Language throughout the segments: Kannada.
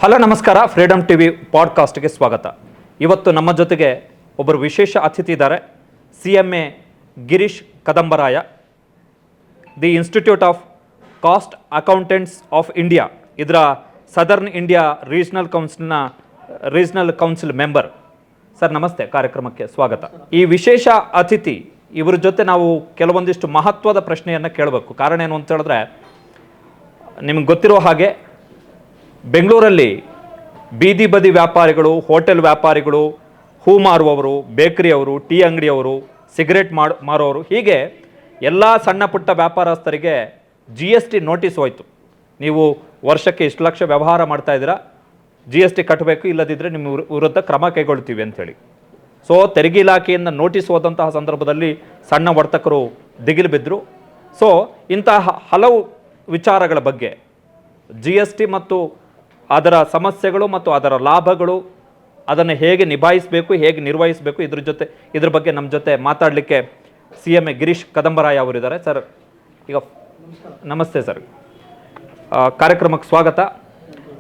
ಹಲೋ ನಮಸ್ಕಾರ, ಫ್ರೀಡಮ್ ಟಿವಿ ಪಾಡ್ಕಾಸ್ಟ್ಗೆ ಸ್ವಾಗತ. ಇವತ್ತು ನಮ್ಮ ಜೊತೆಗೆ ಒಬ್ಬರು ವಿಶೇಷ ಅತಿಥಿ ಇದ್ದಾರೆ. CMA Girish Kadambaraya, the institute of cost accountants of India, ಇದರ southern India regional council member. Sir ನಮಸ್ತೆ, ಕಾರ್ಯಕ್ರಮಕ್ಕೆ ಸ್ವಾಗತ. ಈ ವಿಶೇಷ ಅತಿಥಿ ಇವರ ಜೊತೆ ನಾವು ಕೆಲವೊಂದಿಷ್ಟು ಮಹತ್ವದ ಪ್ರಶ್ನೆಯನ್ನು ಕೇಳಬೇಕು. ಕಾರಣ ಏನು ಅಂತ ಹೇಳಿದ್ರೆ, ನಿಮಗೆ ಗೊತ್ತಿರೋ ಹಾಗೆ ಬೆಂಗಳೂರಲ್ಲಿ ಬೀದಿ ಬದಿ ವ್ಯಾಪಾರಿಗಳು, ಹೋಟೆಲ್ ವ್ಯಾಪಾರಿಗಳು, ಹೂ ಮಾರುವವರು, ಬೇಕರಿಯವರು, ಟೀ ಅಂಗಡಿಯವರು, ಸಿಗರೇಟ್ ಮಾರೋರು, ಹೀಗೆ ಎಲ್ಲ ಸಣ್ಣ ಪುಟ್ಟ ವ್ಯಾಪಾರಸ್ಥರಿಗೆ GST ನೋಟಿಸ್ ಹೋಯಿತು. ನೀವು ವರ್ಷಕ್ಕೆ ಇಷ್ಟು ಲಕ್ಷ ವ್ಯವಹಾರ ಮಾಡ್ತಾ ಇದ್ದೀರಾ, GST ಕಟ್ಟಬೇಕು, ಇಲ್ಲದಿದ್ದರೆ ನಿಮ್ಮ ವಿರುದ್ಧ ಕ್ರಮ ಕೈಗೊಳ್ತೀವಿ ಅಂಥೇಳಿ. ಸೊ ತೆರಿಗೆ ಇಲಾಖೆಯಿಂದ ನೋಟಿಸ್ ಹೋದಂತಹ ಸಂದರ್ಭದಲ್ಲಿ ಸಣ್ಣ ವರ್ತಕರು ದಿಗಿಲು ಬಿದ್ದರು. ಸೊ ಇಂತಹ ಹಲವು ವಿಚಾರಗಳ ಬಗ್ಗೆ, GST ಮತ್ತು ಅದರ ಸಮಸ್ಯೆಗಳು ಮತ್ತು ಅದರ ಲಾಭಗಳು, ಅದನ್ನು ಹೇಗೆ ನಿಭಾಯಿಸಬೇಕು, ಹೇಗೆ ನಿರ್ವಹಿಸಬೇಕು, ಇದ್ರ ಬಗ್ಗೆ ನಮ್ಮ ಜೊತೆ ಮಾತಾಡಲಿಕ್ಕೆ CMA ಗಿರೀಶ್ ಕದಂಬರಾಯ ಅವರಿದ್ದಾರೆ. ಸರ್, ಈಗ ನಮಸ್ತೆ ಸರ್, ಕಾರ್ಯಕ್ರಮಕ್ಕೆ ಸ್ವಾಗತ.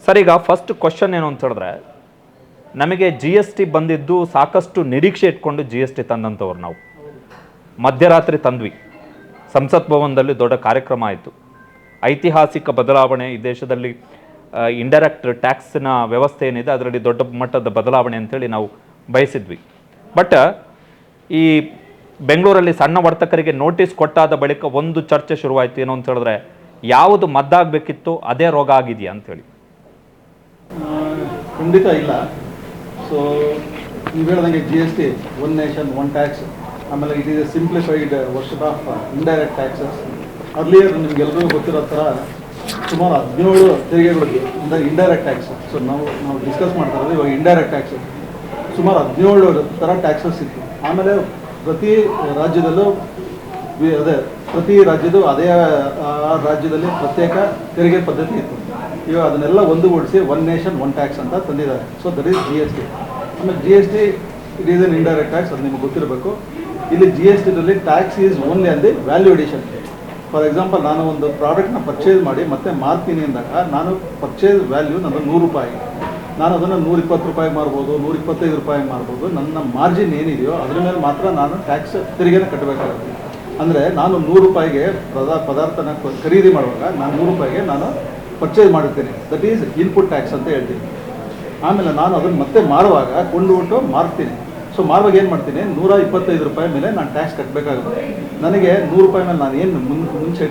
ಸರ್, ಈಗ ಫಸ್ಟ್ ಕ್ವಶನ್ ಏನು ಅಂತ ಹೇಳಿದ್ರೆ, ನಮಗೆ GST ಬಂದಿದ್ದು ಸಾಕಷ್ಟು ನಿರೀಕ್ಷೆ ಇಟ್ಕೊಂಡು GST ತಂದಂಥವ್ರು ನಾವು. ಮಧ್ಯರಾತ್ರಿ ತಂದ್ವಿ, ಸಂಸತ್ ಭವನದಲ್ಲಿ ದೊಡ್ಡ ಕಾರ್ಯಕ್ರಮ ಆಯಿತು. ಐತಿಹಾಸಿಕ ಬದಲಾವಣೆ, ಈ ದೇಶದಲ್ಲಿ ಇಂಡೈರೆಕ್ಟ್ ಟ್ಯಾಕ್ಸ್ನ ವ್ಯವಸ್ಥೆ ಏನಿದೆ ಅದರಲ್ಲಿ ದೊಡ್ಡ ಮಟ್ಟದ ಬದಲಾವಣೆ ಅಂತೇಳಿ ನಾವು ಬಯಸಿದ್ವಿ. ಬಟ್ ಈ ಬೆಂಗಳೂರಲ್ಲಿ ಸಣ್ಣ ವರ್ತಕರಿಗೆ ನೋಟಿಸ್ ಕೊಟ್ಟಾದ ಬಳಿಕ ಒಂದು ಚರ್ಚೆ ಶುರುವಾಯಿತು. ಏನು ಅಂತ ಹೇಳಿದ್ರೆ, ಯಾವುದು ಮದ್ದಾಗಬೇಕಿತ್ತು ಅದೇ ರೋಗ ಆಗಿದೆಯಾ ಅಂಥೇಳಿ. ಖಂಡಿತ ಇಲ್ಲ. ಸೊ ನೀವು ಹೇಳ್ದಂಗೆ GST, one nation one tax, ಆಮೇಲೆ it is a simplified version of indirect taxes. Earlier ನಿಮ್ಗೆಲ್ಲರಿಗೂ ಗೊತ್ತಿರೋ ಥರ ಸುಮಾರು 17 ತೆರಿಗೆಗಳು ಅಂದರೆ ಇಂಡೈರೆಕ್ಟ್ ಟ್ಯಾಕ್ಸ್. ಸೊ ನಾವು ಡಿಸ್ಕಸ್ ಮಾಡ್ತಾ ಇರೋದು ಇವಾಗ ಇಂಡೈರೆಕ್ಟ್ ಟ್ಯಾಕ್ಸ್. ಸುಮಾರು 17 ಥರ ಟ್ಯಾಕ್ಸಸ್ ಇತ್ತು. ಆಮೇಲೆ ಪ್ರತಿ ರಾಜ್ಯದಲ್ಲೂ ಪ್ರತಿ ರಾಜ್ಯದ ಅದೇ ರಾಜ್ಯದಲ್ಲಿ ಪ್ರತ್ಯೇಕ ತೆರಿಗೆ ಪದ್ಧತಿ ಇತ್ತು. ಇವಾಗ ಅದನ್ನೆಲ್ಲ ಒಂದುಗೂಡಿಸಿ ಒನ್ ನೇಷನ್ ಒನ್ ಟ್ಯಾಕ್ಸ್ ಅಂತ ತಂದಿದ್ದಾರೆ. So that is GST. ಆಮೇಲೆ GST it is an indirect tax, ಅದು ನಿಮಗೆ ಗೊತ್ತಿರಬೇಕು. ಇಲ್ಲಿ GSTನಲ್ಲಿ tax is only on the value addition. For example, ನಾನು ಒಂದು ಪ್ರಾಡಕ್ಟ್ನ ಪರ್ಚೇಸ್ ಮಾಡಿ ಮತ್ತೆ ಮಾರ್ತೀನಿ ಅಂದಾಗ ನಾನು ಪರ್ಚೇಸ್ ವ್ಯಾಲ್ಯೂ ನನ್ನ 100 ರೂಪಾಯಿ, ನಾನು ಅದನ್ನು 120 ರೂಪಾಯಿಗೆ ಮಾರ್ಬೋದು, 125 ರೂಪಾಯಿಗೆ ಮಾರ್ಬೋದು. ನನ್ನ ಮಾರ್ಜಿನ್ ಏನಿದೆಯೋ ಅದ್ರ ಮೇಲೆ ಮಾತ್ರ ನಾನು ಟ್ಯಾಕ್ಸ್ ತೆರಿಗೆನ ಕಟ್ಟಬೇಕಾಗುತ್ತೆ. ಅಂದರೆ ನಾನು 100 ರೂಪಾಯಿಗೆ ಪದಾರ್ಥನ ಖರೀದಿ ಮಾಡುವಾಗ ನಾನು 100 ರೂಪಾಯಿಗೆ ನಾನು ಪರ್ಚೇಸ್ ಮಾಡಿರ್ತೀನಿ. ದಟ್ ಈಸ್ ಇನ್ಪುಟ್ ಟ್ಯಾಕ್ಸ್ ಅಂತ ಹೇಳ್ತೀನಿ. ಆಮೇಲೆ ನಾನು ಅದನ್ನು ಮತ್ತೆ ಮಾರುವಾಗ ಕೊಂಡುಬಿಟ್ಟು ಮಾರ್ತೀನಿ. ಸೊ ಮಾರುವಾಗ ಏನು ಮಾಡ್ತೀನಿ, 125 ರೂಪಾಯಿ ಮೇಲೆ ನಾನು ಟ್ಯಾಕ್ಸ್ ಕಟ್ಟಬೇಕಾಗುತ್ತೆ. ನನಗೆ 100 ರೂಪಾಯಿ ಮೇಲೆ ನಾನು ಏನು ಮುಂಚೆ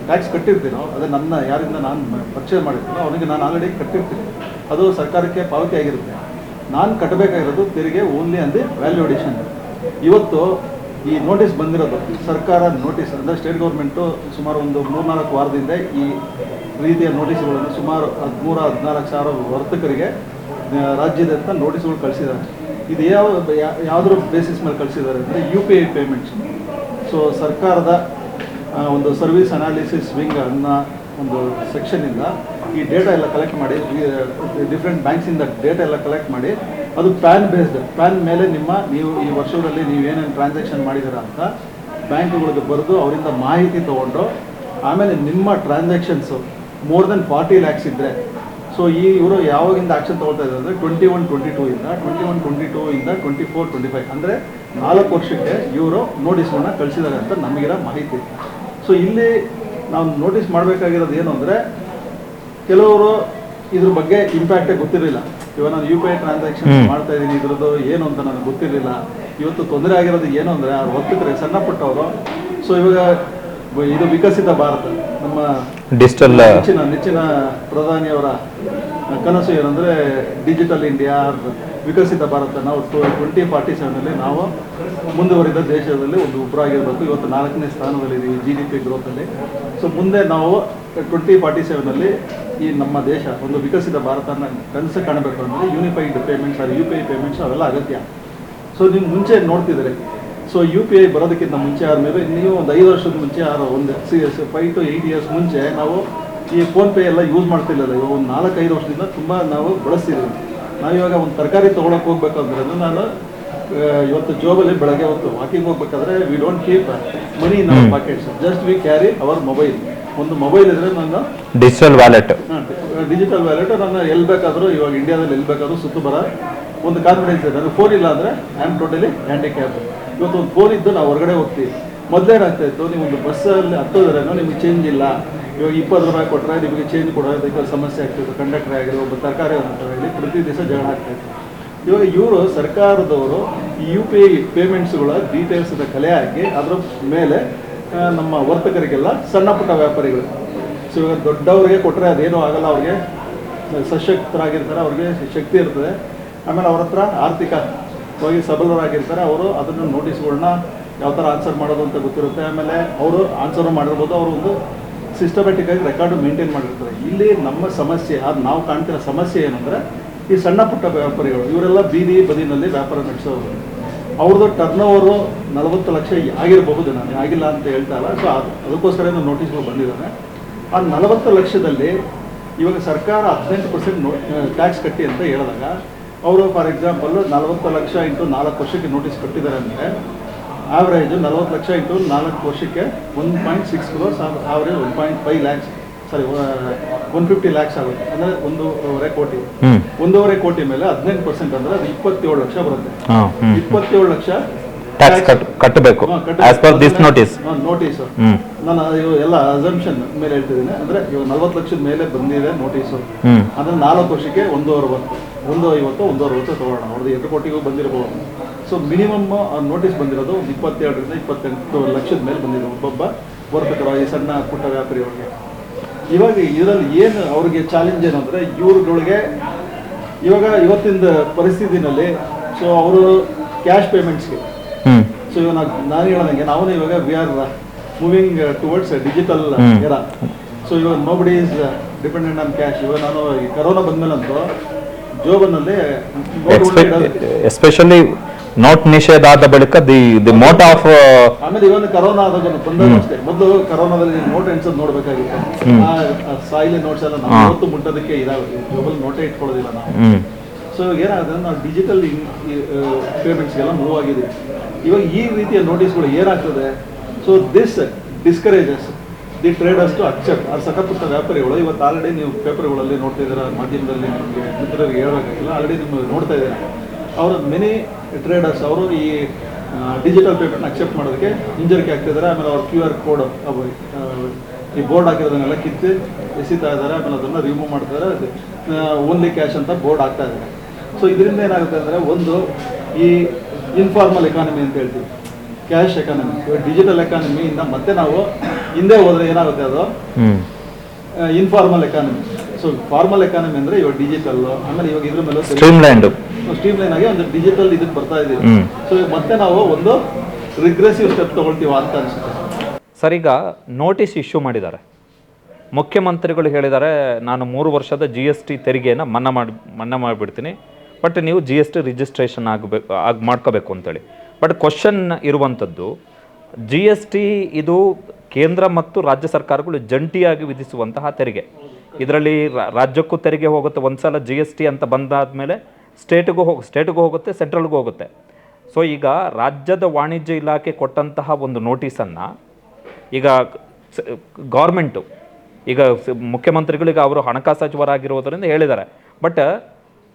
ಟ್ಯಾಕ್ಸ್ ಕಟ್ಟಿರ್ತೀನೋ ಅದೇ ನನ್ನ ಯಾರಿಂದ ನಾನು ಪರ್ಚೇಸ್ ಮಾಡಿರ್ತೀನೋ ಅವನಿಗೆ ನಾನು ಆಲ್ರೆಡಿ ಕಟ್ಟಿರ್ತೀನಿ. ಅದು ಸರ್ಕಾರಕ್ಕೆ ಪಾವತಿ ಆಗಿರುತ್ತೆ. ನಾನು ಕಟ್ಟಬೇಕಾಗಿರೋದು ತೆರಿಗೆ ಓನ್ಲಿ ಅಂದರೆ ವ್ಯಾಲ್ಯೂ ಅಡಿಷನ್. ಇವತ್ತು ಈ ನೋಟಿಸ್ ಬಂದಿರೋದು ಸರ್ಕಾರ ನೋಟಿಸ್ ಅಂದರೆ ಸ್ಟೇಟ್ ಗೌರ್ಮೆಂಟು ಸುಮಾರು ಒಂದು 3-4 ವಾರದಿಂದ ಈ ರೀತಿಯ ನೋಟಿಸ್ಗಳನ್ನು ಸುಮಾರು 13-14 ಸಾವಿರ ವರ್ತಕರಿಗೆ ರಾಜ್ಯದಂತ ನೋಟಿಸ್ಗಳು ಕಳಿಸಿದ್ದಾರೆ. ಇದು ಯಾವುದ್ರ ಬೇಸಿಸ್ ಮೇಲೆ ಕಳಿಸಿದ್ದಾರೆ ಅಂದರೆ UPI ಪೇಮೆಂಟ್ಸ್. ಸೊ ಸರ್ಕಾರದ ಒಂದು ಸರ್ವಿಸ್ ಅನಾಲಿಸಿಸ್ ವಿಂಗ್ ಅನ್ನೋ ಒಂದು ಸೆಕ್ಷನಿಂದ ಈ ಡೇಟಾ ಎಲ್ಲ ಕಲೆಕ್ಟ್ ಮಾಡಿ, ಡಿಫ್ರೆಂಟ್ ಬ್ಯಾಂಕ್ಸಿಂದ ಡೇಟಾ ಎಲ್ಲ ಕಲೆಕ್ಟ್ ಮಾಡಿ, ಅದು ಪ್ಯಾನ್ ಮೇಲೆ ನೀವು ಈ ವರ್ಷದಲ್ಲಿ ನೀವೇನೇನು ಟ್ರಾನ್ಸಾಕ್ಷನ್ ಮಾಡಿದ್ದೀರಾ ಅಂತ ಬ್ಯಾಂಕ್ಗಳಿಗೆ ಬರೆದು ಅವರಿಂದ ಮಾಹಿತಿ ತೊಗೊಂಡು, ಆಮೇಲೆ ನಿಮ್ಮ ಟ್ರಾನ್ಸಾಕ್ಷನ್ಸು ಮೋರ್ ದೆನ್ 40 lakhs ಇದ್ದರೆ, ಸೊ ಇವರು ಯಾವಾಗಿಂದ ಆ್ಯಕ್ಷನ್ ತೊಗೊಳ್ತಾ ಇದ್ದಾರೆ ಅಂದರೆ 21-22 ಇಂದ 24-25 ಅಂದರೆ 4 ವರ್ಷಕ್ಕೆ ಇವರು ನೋಟಿಸ್ಗಳನ್ನ ಕಳಿಸಿದ್ದಾರೆ ಅಂತ ನಮಗಿರೋ ಮಾಹಿತಿ. ಸೊ ಇಲ್ಲಿ ನಾವು ನೋಟಿಸ್ ಮಾಡಬೇಕಾಗಿರೋದು ಏನು ಅಂದರೆ, ಕೆಲವರು ಇದ್ರ ಬಗ್ಗೆ ಇಂಪ್ಯಾಕ್ಟೇ ಗೊತ್ತಿರಲಿಲ್ಲ. ಇವಾಗ ನಾನು UPI ಟ್ರಾನ್ಸಾಕ್ಷನ್ ಮಾಡ್ತಾ ಇದ್ದೀನಿ, ಇದ್ರದ್ದು ಏನು ಅಂತ ನನಗೆ ಗೊತ್ತಿರಲಿಲ್ಲ. ಇವತ್ತು ತೊಂದರೆ ಆಗಿರೋದು ಏನು ಅಂದರೆ, ಅವ್ರು ಒತ್ತಿದ್ರೆ ಸಣ್ಣ ಪುಟ್ಟವರು. ಸೊ ಇವಾಗ ಇದು ವಿಕಸಿತ ಭಾರತ, ನಮ್ಮ ಡಿಜಿಟಲ್ ನೆಚ್ಚಿನ ಪ್ರಧಾನಿಯವರ ಕನಸು ಏನಂದರೆ ಡಿಜಿಟಲ್ ಇಂಡಿಯಾ, ವಿಕಸಿತ ಭಾರತ. ನಾವು 2047ನಲ್ಲಿ ನಾವು ಮುಂದುವರಿದ ದೇಶದಲ್ಲಿ ಒಂದು ಒಬ್ಬರಾಗಿರಬೇಕು. ಇವತ್ತು 4ನೇ ಸ್ಥಾನದಲ್ಲಿದ್ದೀವಿ GDP ಗ್ರೋತಲ್ಲಿ. ಸೊ ಮುಂದೆ ನಾವು 2047ನಲ್ಲಿ ಈ ನಮ್ಮ ದೇಶ ಒಂದು ವಿಕಸಿತ ಭಾರತನ ಕನಸು ಕಾಣಬೇಕು ಅಂದರೆ ಯೂನಿಫೈಡ್ ಪೇಮೆಂಟ್ಸ್, UPI ಪೇಮೆಂಟ್ಸ್ ಅವೆಲ್ಲ ಅಗತ್ಯ. ಸೊ ನೀವು ಮುಂಚೆ ನೋಡ್ತಿದ್ದಾರೆ, ಸೊ UPI ಬರೋದಕ್ಕಿಂತ ಮುಂಚೆ ಆದಮೇಲೆ ನೀವು ಒಂದು 5 ವರ್ಷದ ಮುಂಚೆ ಒಂದು 5 to 8 years ಮುಂಚೆ ನಾವು ಈ ಫೋನ್ಪೇ ಎಲ್ಲ ಯೂಸ್ ಮಾಡ್ತಿರ್ಲಿಲ್ಲ. ಇವಾಗ ಒಂದು 4-5 ವರ್ಷದಿಂದ ತುಂಬ ನಾವು ಬಳಸ್ತಿದ್ದೀವಿ. ನಾವಿವಾಗ ಒಂದು ತರಕಾರಿ ತೊಗೊಳಕ್ಕೆ ಹೋಗ್ಬೇಕಂದ್ರೆ ನಾನು ಇವತ್ತು ಜೋಬಲ್ಲಿ ಬೆಳಗ್ಗೆ ಹೊತ್ತು ವಾಕಿಂಗ್ ಹೋಗ್ಬೇಕಾದ್ರೆ we don't keep money in our pockets, just we carry our mobile. ಒಂದು ಮೊಬೈಲ್ ಇದ್ರೆ ನನ್ನ ಡಿಜಿಟಲ್ ವ್ಯಾಲೆಟ್ ನನ್ನ ಎಲ್ಲಿ ಬೇಕಾದರೂ ಇವಾಗ ಇಂಡಿಯಾದಲ್ಲಿ ಎಲ್ಲಿ ಬೇಕಾದರೂ ಸುತ್ತು ಬರ ಒಂದು ಕಾನ್ಫಿಡೆನ್ಸ್ ಇದೆ. ನನಗೆ ಫೋನ್ ಇಲ್ಲ ಅಂದರೆ ಐ ಆಮ್ ಟೋಟಲಿ ಹ್ಯಾಂಡಿಕ್ಯಾಪ್. ಇವತ್ತು ಒಂದು ಫೋನ್ ಇದ್ದು ನಾವು ಹೊರಗಡೆ ಹೋಗ್ತೀವಿ. ಮೊದಲೇನಾಗ್ತಾ ಇತ್ತು, ನೀವು ಒಂದು ಬಸ್ಸಲ್ಲಿ ಹತ್ತೋದ್ರೇನೋ ನಿಮಗೆ ಚೇಂಜ್ ಇಲ್ಲ, ಇವಾಗ 20 ರೂಪಾಯಿ ಕೊಟ್ಟರೆ ನಿಮಗೆ ಚೇಂಜ್ ಕೊಡೋದಕ್ಕೆ ಸಮಸ್ಯೆ ಆಗ್ತಿತ್ತು. ಕಂಡಕ್ಟರ್ ಆಗಿರೋ ಒಬ್ಬ ತರಕಾರಿ ಅಂತ ಹೇಳಿ ಪ್ರತಿ ದಿವಸ ಜಗಳ ಆಗ್ತಾಯಿತ್ತು. ಇವಾಗ ಇವರು ಸರ್ಕಾರದವರು UPI ಪೇಮೆಂಟ್ಸ್ಗಳ ಡೀಟೇಲ್ಸ್ನ ಕಲೆ ಹಾಕಿ ಅದರ ಮೇಲೆ ನಮ್ಮ ವರ್ತಕರಿಗೆಲ್ಲ ಸಣ್ಣ ಪುಟ್ಟ ವ್ಯಾಪಾರಿಗಳು, ಸೊ ಇವಾಗ ದೊಡ್ಡವರಿಗೆ ಕೊಟ್ಟರೆ ಅದೇನೂ ಆಗಲ್ಲ, ಅವ್ರಿಗೆ ಸಶಕ್ತರಾಗಿರ್ತಾರೆ, ಅವ್ರಿಗೆ ಶಕ್ತಿ ಇರ್ತದೆ, ಆಮೇಲೆ ಅವ್ರ ಹತ್ರ ಆರ್ಥಿಕವಾಗಿ ಸಬಲರಾಗಿರ್ತಾರೆ, ಅವರು ಅದನ್ನು ನೋಟಿಸ್ಗಳನ್ನ ಯಾವ ಥರ ಆನ್ಸರ್ ಮಾಡೋದು ಅಂತ ಗೊತ್ತಿರುತ್ತೆ. ಆಮೇಲೆ ಅವರು ಆನ್ಸರು ಮಾಡಿರ್ಬೋದು, ಅವರು ಒಂದು ಸಿಸ್ಟಮ್ಯಾಟಿಕ್ ಆಗಿ ರೆಕಾರ್ಡು ಮೇಂಟೈನ್ ಮಾಡಿರ್ತಾರೆ. ಇಲ್ಲಿ ನಮ್ಮ ಸಮಸ್ಯೆ, ಅದು ನಾವು ಕಾಣ್ತಿರೋ ಸಮಸ್ಯೆ ಏನಂದರೆ ಈ ಸಣ್ಣ ಪುಟ್ಟ ವ್ಯಾಪಾರಿಗಳು, ಇವರೆಲ್ಲ ಬೀದಿ ಬದಿನಲ್ಲಿ ವ್ಯಾಪಾರ ನಡೆಸೋರು, ಅವ್ರದ್ದು ಟರ್ನ್ ಓವರು 40 ಲಕ್ಷ ಆಗಿರಬಹುದು, ನಾನು ಆಗಿಲ್ಲ ಅಂತ ಹೇಳ್ತಾ ಇಲ್ಲ. ಸೊ ಅದಕ್ಕೋಸ್ಕರ ನೋಟಿಸ್ಗಳು ಬಂದಿದ್ದಾನೆ. ಆ 40 ಲಕ್ಷದಲ್ಲಿ ಇವಾಗ ಸರ್ಕಾರ 18% ಟ್ಯಾಕ್ಸ್ ಕಟ್ಟಿ ಅಂತ ಹೇಳಿದಾಗ ಅವರು ಫಾರ್ ಎಕ್ಸಾಂಪಲ್ 40 ಲಕ್ಷ ಇಂಟು 4 ವರ್ಷಕ್ಕೆ ನೋಟಿಸ್ ಕಟ್ಟಿದ್ದಾರೆ ಅಂದರೆ ಆವ್ರೇಜು 40 ಲಕ್ಷ ಇಂಟು 4 ವರ್ಷಕ್ಕೆ 1.6 crores, ಆವ್ರೇಜ್ 1.5 lakhs, ಸಾರಿ 150 lakhs ಆಗುತ್ತೆ. ಅಂದರೆ 1.5 ಕೋಟಿ. 1.5 ಕೋಟಿ ಮೇಲೆ 18% ಅಂದರೆ ಅದು 27 ಲಕ್ಷ ಬರುತ್ತೆ. 27 ಲಕ್ಷ ಟ್ಯಾಕ್ಸ್ ಕಟ್ಟಬೇಕು ಆಸ್ ಪರ್ ದಿಸ್ ನೋಟಿಸ್. ನಾನು ಎಲ್ಲ ಅಸಂಪ್ಷನ್ ಮೇಲೆ ಹೇಳ್ತಿದ್ದೀನಿ. ಅಂದರೆ ಇವಾಗ 40 ಲಕ್ಷದ ಮೇಲೆ ಬಂದಿದೆ ನೋಟಿಸು, ಅಂದರೆ 4 ವರ್ಷಕ್ಕೆ 1.50 ತಗೊಳ್ಳೋಣ. ಅವ್ರದ್ದು 2 ಕೋಟಿಗೂ ಬಂದಿರಬಹುದು. ಸೊ ಮಿನಿಮಮ್ ನೋಟಿಸ್ ಬಂದಿರೋದು 27ರಿಂದ 28 ಲಕ್ಷದ ಮೇಲೆ ಬಂದಿದೆ ಒಬ್ಬೊಬ್ಬ ವರ್ತಕರು, ಈ ಸಣ್ಣ ಪುಟ್ಟ ವ್ಯಾಪಾರಿಗಳಿಗೆ. ಇವಾಗ ಇದರಲ್ಲಿ ಏನು ಅವ್ರಿಗೆ ಚಾಲೆಂಜ್ ಏನು ಅಂದರೆ ಇವ್ರುಗಳಿಗೆ ಇವಾಗ ಇವತ್ತಿನ ಪರಿಸ್ಥಿತಿನಲ್ಲಿ ಸೊ ಅವರು ಕ್ಯಾಶ್ ಪೇಮೆಂಟ್ಸ್ಗೆ, ಸೊ ಇವಾಗ ನಾನು ಹೇಳೋದಂಗೆ ನಾವು ಇವಾಗ we are moving towards digital era. So ಇವಾಗ nobody is dependent on cash. ಇವಾಗ ನಾನು ಈ ಕರೋನಾ ಬಂದ್ಮೇಲಂತೂ ಜೋಬನಲ್ಲಿ ಎಸ್ಪೆಷಲಿ ನೋಟ್ ನಿಷೇಧ ಆದ ಬಳಿಕ ದಿ ಮೋಟ್ ಆಫ್ ಆಮೇಲೆ ಇವನು ಕರೋನಾ ಬಂದಾಗ ಅಷ್ಟೇ, ಮೊದಲು ಕರೋನಾದಲ್ಲಿ ನೋಟ್ ಎಣ್ಸೋದು ನೋಡ್ಬೇಕಾಗಿತ್ತು. ಸಾಯಿಲಿ ನೋಟ್ಸ್ ಎಲ್ಲ ನಾವು ಇವತ್ತು ಮುಟ್ಟೋದಕ್ಕೆ ಇದಾಗುತ್ತೆ, ಜೋಬಲ್ಲಿ ನೋಟೇ ಇಟ್ಕೊಳ್ಳೋದಿಲ್ಲ ನಾವು. ಸೊ ಏನಾಗುತ್ತೆ, ನಾವು ಡಿಜಿಟಲ್ ಪೇಮೆಂಟ್ಸ್ಗೆಲ್ಲ ಮೂವ್ ಆಗಿದ್ದೀವಿ. ಇವಾಗ ಈ ರೀತಿಯ ನೋಟಿಸ್ಗಳು ಏನಾಗ್ತದೆ, so this discourages the traders to accept. ಆ ಸಣ್ಣಪುಟ್ಟ ವ್ಯಾಪಾರಿಗಳು ಇವತ್ತು ಆಲ್ರೆಡಿ ನೀವು ಪೇಪರ್ಗಳಲ್ಲಿ ನೋಡ್ತಾ ಇದ್ದೀರಾ, ಮಾಧ್ಯಮದಲ್ಲಿ ನಿಮಗೆ ಮಿತ್ರರಿಗೆ ಹೇಳಬೇಕಾಗಿಲ್ಲ, ಆಲ್ರೆಡಿ ನಿಮಗೆ ನೋಡ್ತಾ ಇದ್ದೀರಾ. ಅವರು ಮೆನಿ ಟ್ರೇಡರ್ಸ್ ಅವರು ಈ ಡಿಜಿಟಲ್ ಪೇಮೆಂಟ್ ಅಕ್ಸೆಪ್ಟ್ ಮಾಡೋದಕ್ಕೆ ಹಿಂಜರಿಕೆ ಆಗ್ತಿದ್ದಾರೆ. ಆಮೇಲೆ ಅವ್ರ QR ಕೋಡ್ ಈ ಬೋರ್ಡ್ ಹಾಕಿರೋದನ್ನೆಲ್ಲ ಕಿತ್ತು ಎಸಿತಾ ಇದ್ದಾರೆ. ಆಮೇಲೆ ಅದನ್ನು ರಿಮೂವ್ ಮಾಡ್ತಾರೆ, ಓನ್ಲಿ ಕ್ಯಾಶ್ ಅಂತ ಬೋರ್ಡ್ ಹಾಕ್ತಾ ಇದ್ದಾರೆ. ಸೊ ಇದರಿಂದ ಏನಾಗುತ್ತೆ ಅಂದರೆ, ಒಂದು ಈ ಇನ್ಫಾರ್ಮಲ್ ಎಕಾನಮಿ ಅಂತ ಹೇಳ್ತೀವಿ, ಕ್ಯಾಶ್ ಎಕಾನಮಿ, ಡಿಜಿಟಲ್ ಎಕಾನಮಿಯಿಂದ ಮತ್ತೆ ನಾವು ಹಿಂದೆ ಹೋದರೆ ಏನಾಗುತ್ತೆ, ಅದು informal economy. So formal economy ಅಂದರೆ ಇವಾಗ ಡಿಜಿಟಲ್, ಆಮೇಲೆ ಇವಾಗ ಇದ್ರ ಮೇಲೆ ಸ್ಟ್ರೀಮ್ಲೈನ್ ಆಗಿ ಒಂದು ಡಿಜಿಟಲ್ ಇದಕ್ಕೆ ಬರ್ತಾ ಇದೀವಿ. ಸೊ ಮತ್ತೆ ನಾವು ಒಂದು ರಿಗ್ರೆಸಿವ್ ಸ್ಟೆಪ್ ತಗೊಳ್ತೀವ ಅಂತ ಅನಿಸುತ್ತೆ. ಸರ್, ಈಗ ನೋಟಿಸ್ ಇಶ್ಯೂ ಮಾಡಿದ್ದಾರೆ, ಮುಖ್ಯಮಂತ್ರಿಗಳು ಹೇಳಿದ್ದಾರೆ ನಾನು 3 ವರ್ಷದ GST ತೆರಿಗೆಯನ್ನು ಮನ್ನಾ ಮಾಡಿಬಿಡ್ತೀನಿ, ಬಟ್ ನೀವು GST ರಿಜಿಸ್ಟ್ರೇಷನ್ ಮಾಡ್ಕೋಬೇಕು ಅಂತೇಳಿ. ಬಟ್ ಕ್ವಶನ್ ಇರುವಂಥದ್ದು, GST ಇದು ಕೇಂದ್ರ ಮತ್ತು ರಾಜ್ಯ ಸರ್ಕಾರಗಳು ಜಂಟಿಯಾಗಿ ವಿಧಿಸುವಂತಹ ತೆರಿಗೆ. ಇದರಲ್ಲಿ ರಾಜ್ಯಕ್ಕೂ ತೆರಿಗೆ ಹೋಗುತ್ತೆ, ಒಂದ್ಸಲ GST ಅಂತ ಬಂದಾದಮೇಲೆ ಸ್ಟೇಟಿಗೂ ಹೋಗುತ್ತೆ, ಸೆಂಟ್ರಲ್ಗೂ ಹೋಗುತ್ತೆ. ಸೊ ಈಗ ರಾಜ್ಯದ ವಾಣಿಜ್ಯ ಇಲಾಖೆ ಕೊಟ್ಟಂತಹ ಒಂದು ನೋಟಿಸನ್ನು ಈಗ ಗೌರ್ಮೆಂಟು, ಈಗ ಮುಖ್ಯಮಂತ್ರಿಗಳಿಗೆ ಅವರು ಹಣಕಾಸು ಸಚಿವರಾಗಿರೋದರಿಂದ ಹೇಳಿದ್ದಾರೆ, ಬಟ್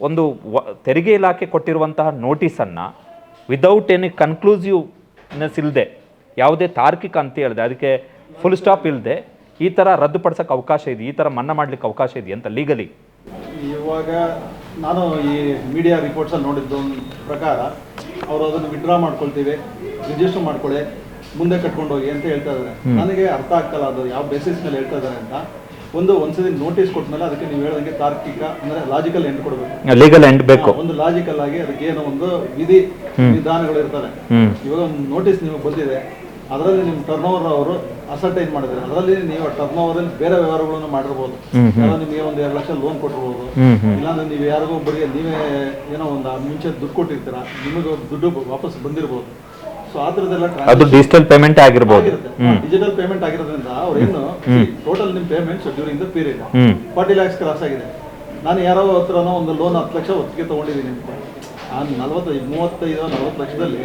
ಒಂದು ತೆರಿಗೆ ಇಲಾಖೆ ಕೊಟ್ಟಿರುವಂತಹ ನೋಟಿಸನ್ನು ವಿದೌಟ್ ಎನಿ ಕನ್ಕ್ಲೂಸಿವ್ನೆಸ್ ಇಲ್ಲದೆ, ಯಾವುದೇ ತಾರ್ಕಿಕ ಅಂತ ಹೇಳಿದೆ, ಅದಕ್ಕೆ ಫುಲ್ ಸ್ಟಾಪ್ ಇಲ್ಲದೆ ಈ ಥರ ರದ್ದುಪಡಿಸೋಕ್ಕೆ ಅವಕಾಶ ಇದೆ, ಈ ಥರ ಮನ್ನಾ ಮಾಡಲಿಕ್ಕೆ ಅವಕಾಶ ಇದೆ ಅಂತ ಲೀಗಲಿ? ಇವಾಗ ನಾನು ಈ ಮೀಡಿಯಾ ರಿಪೋರ್ಟ್ಸಲ್ಲಿ ನೋಡಿದ್ದು ಪ್ರಕಾರ ಅವರು ಅದನ್ನು ವಿಡ್ರಾ ಮಾಡ್ಕೊಳ್ತೀವಿ, ರಿಜಿಸ್ಟರ್ ಮಾಡ್ಕೊಳ್ಳಿ, ಮುಂದೆ ಕಟ್ಕೊಂಡು ಹೋಗಿ ಅಂತ ಹೇಳ್ತಾ ಇದ್ದಾರೆ. ನನಗೆ ಅರ್ಥ ಆಗ್ತಲ್ಲ ಅದು ಯಾವ ಬೇಸಿಸ್ ಮೇಲೆ ಹೇಳ್ತಾ ಇದ್ದಾರೆ ಅಂತ. ಒಂದ್ಸತಿ ನೋಟಿಸ್ ಕೊಟ್ಮೇಲೆ ಅದಕ್ಕೆ ನೀವು ಹೇಳೋದಂಗೆ ತಾರ್ಕಿಕ ಅಂದರೆ ಲಾಜಿಕಲ್ ಎಂಡ್ ಕೊಡಬೇಕು, ಲೀಗಲ್ ಎಂಡ್ ಬೇಕು. ಒಂದು ಲಾಜಿಕಲ್ ಆಗಿ ಅದಕ್ಕೆ ಏನೋ ಒಂದು ವಿಧಾನಗಳು ಇರ್ತವೆ. ಇವಾಗ ಒಂದು ನೋಟಿಸ್ ನಿಮಗೆ ಬಂದಿದೆ, ಅದರಲ್ಲಿ ನಿಮ್ಮ ಟರ್ನ್ ಓವರ್ ಅವರು ಅಸರ್ಟೈನ್ ಮಾಡಿದ್ರೆ, ಅದರಲ್ಲಿ ನೀವು ಟರ್ನ್ ಓವರಲ್ಲಿ ಬೇರೆ ವ್ಯವಹಾರಗಳನ್ನು ಮಾಡಿರ್ಬೋದು. ನಿಮಗೆ ಒಂದು 2 ಲಕ್ಷ ಲೋನ್ ಕೊಟ್ಟಿರ್ಬೋದು, ಇಲ್ಲಾಂದ್ರೆ ನೀವು ಯಾರಿಗೋ ಒಬ್ಬರಿಗೆ ನೀವೇ ಏನೋ ಒಂದು ಮುಂಚೆ ದುಡ್ಡು ಕೊಟ್ಟಿರ್ತೀರ, ನಿಮಗೆ ದುಡ್ಡು ವಾಪಸ್ ಬಂದಿರ್ಬೋದು. ಸೊ ಆ ಥರದ್ದೆಲ್ಲ ಅದು ಡಿಜಿಟಲ್ ಪೇಮೆಂಟ್ ಆಗಿರ್ಬೋದು. ಡಿಜಿಟಲ್ ಪೇಮೆಂಟ್ ಆಗಿರೋದ್ರಿಂದ ಅವ್ರು ಏನು ಟೋಟಲ್ ನಿಮ್ಮ payments during the period 40 lakhs cross ಆಗಿದೆ. ನಾನು ಯಾರೋ ಹತ್ರನೋ ಒಂದು ಲೋನ್ 10 ಲಕ್ಷ ಒತ್ತಿಗೆ ತೊಗೊಂಡಿದ್ದೀನಿ, ಆ 35-40 ಲಕ್ಷದಲ್ಲಿ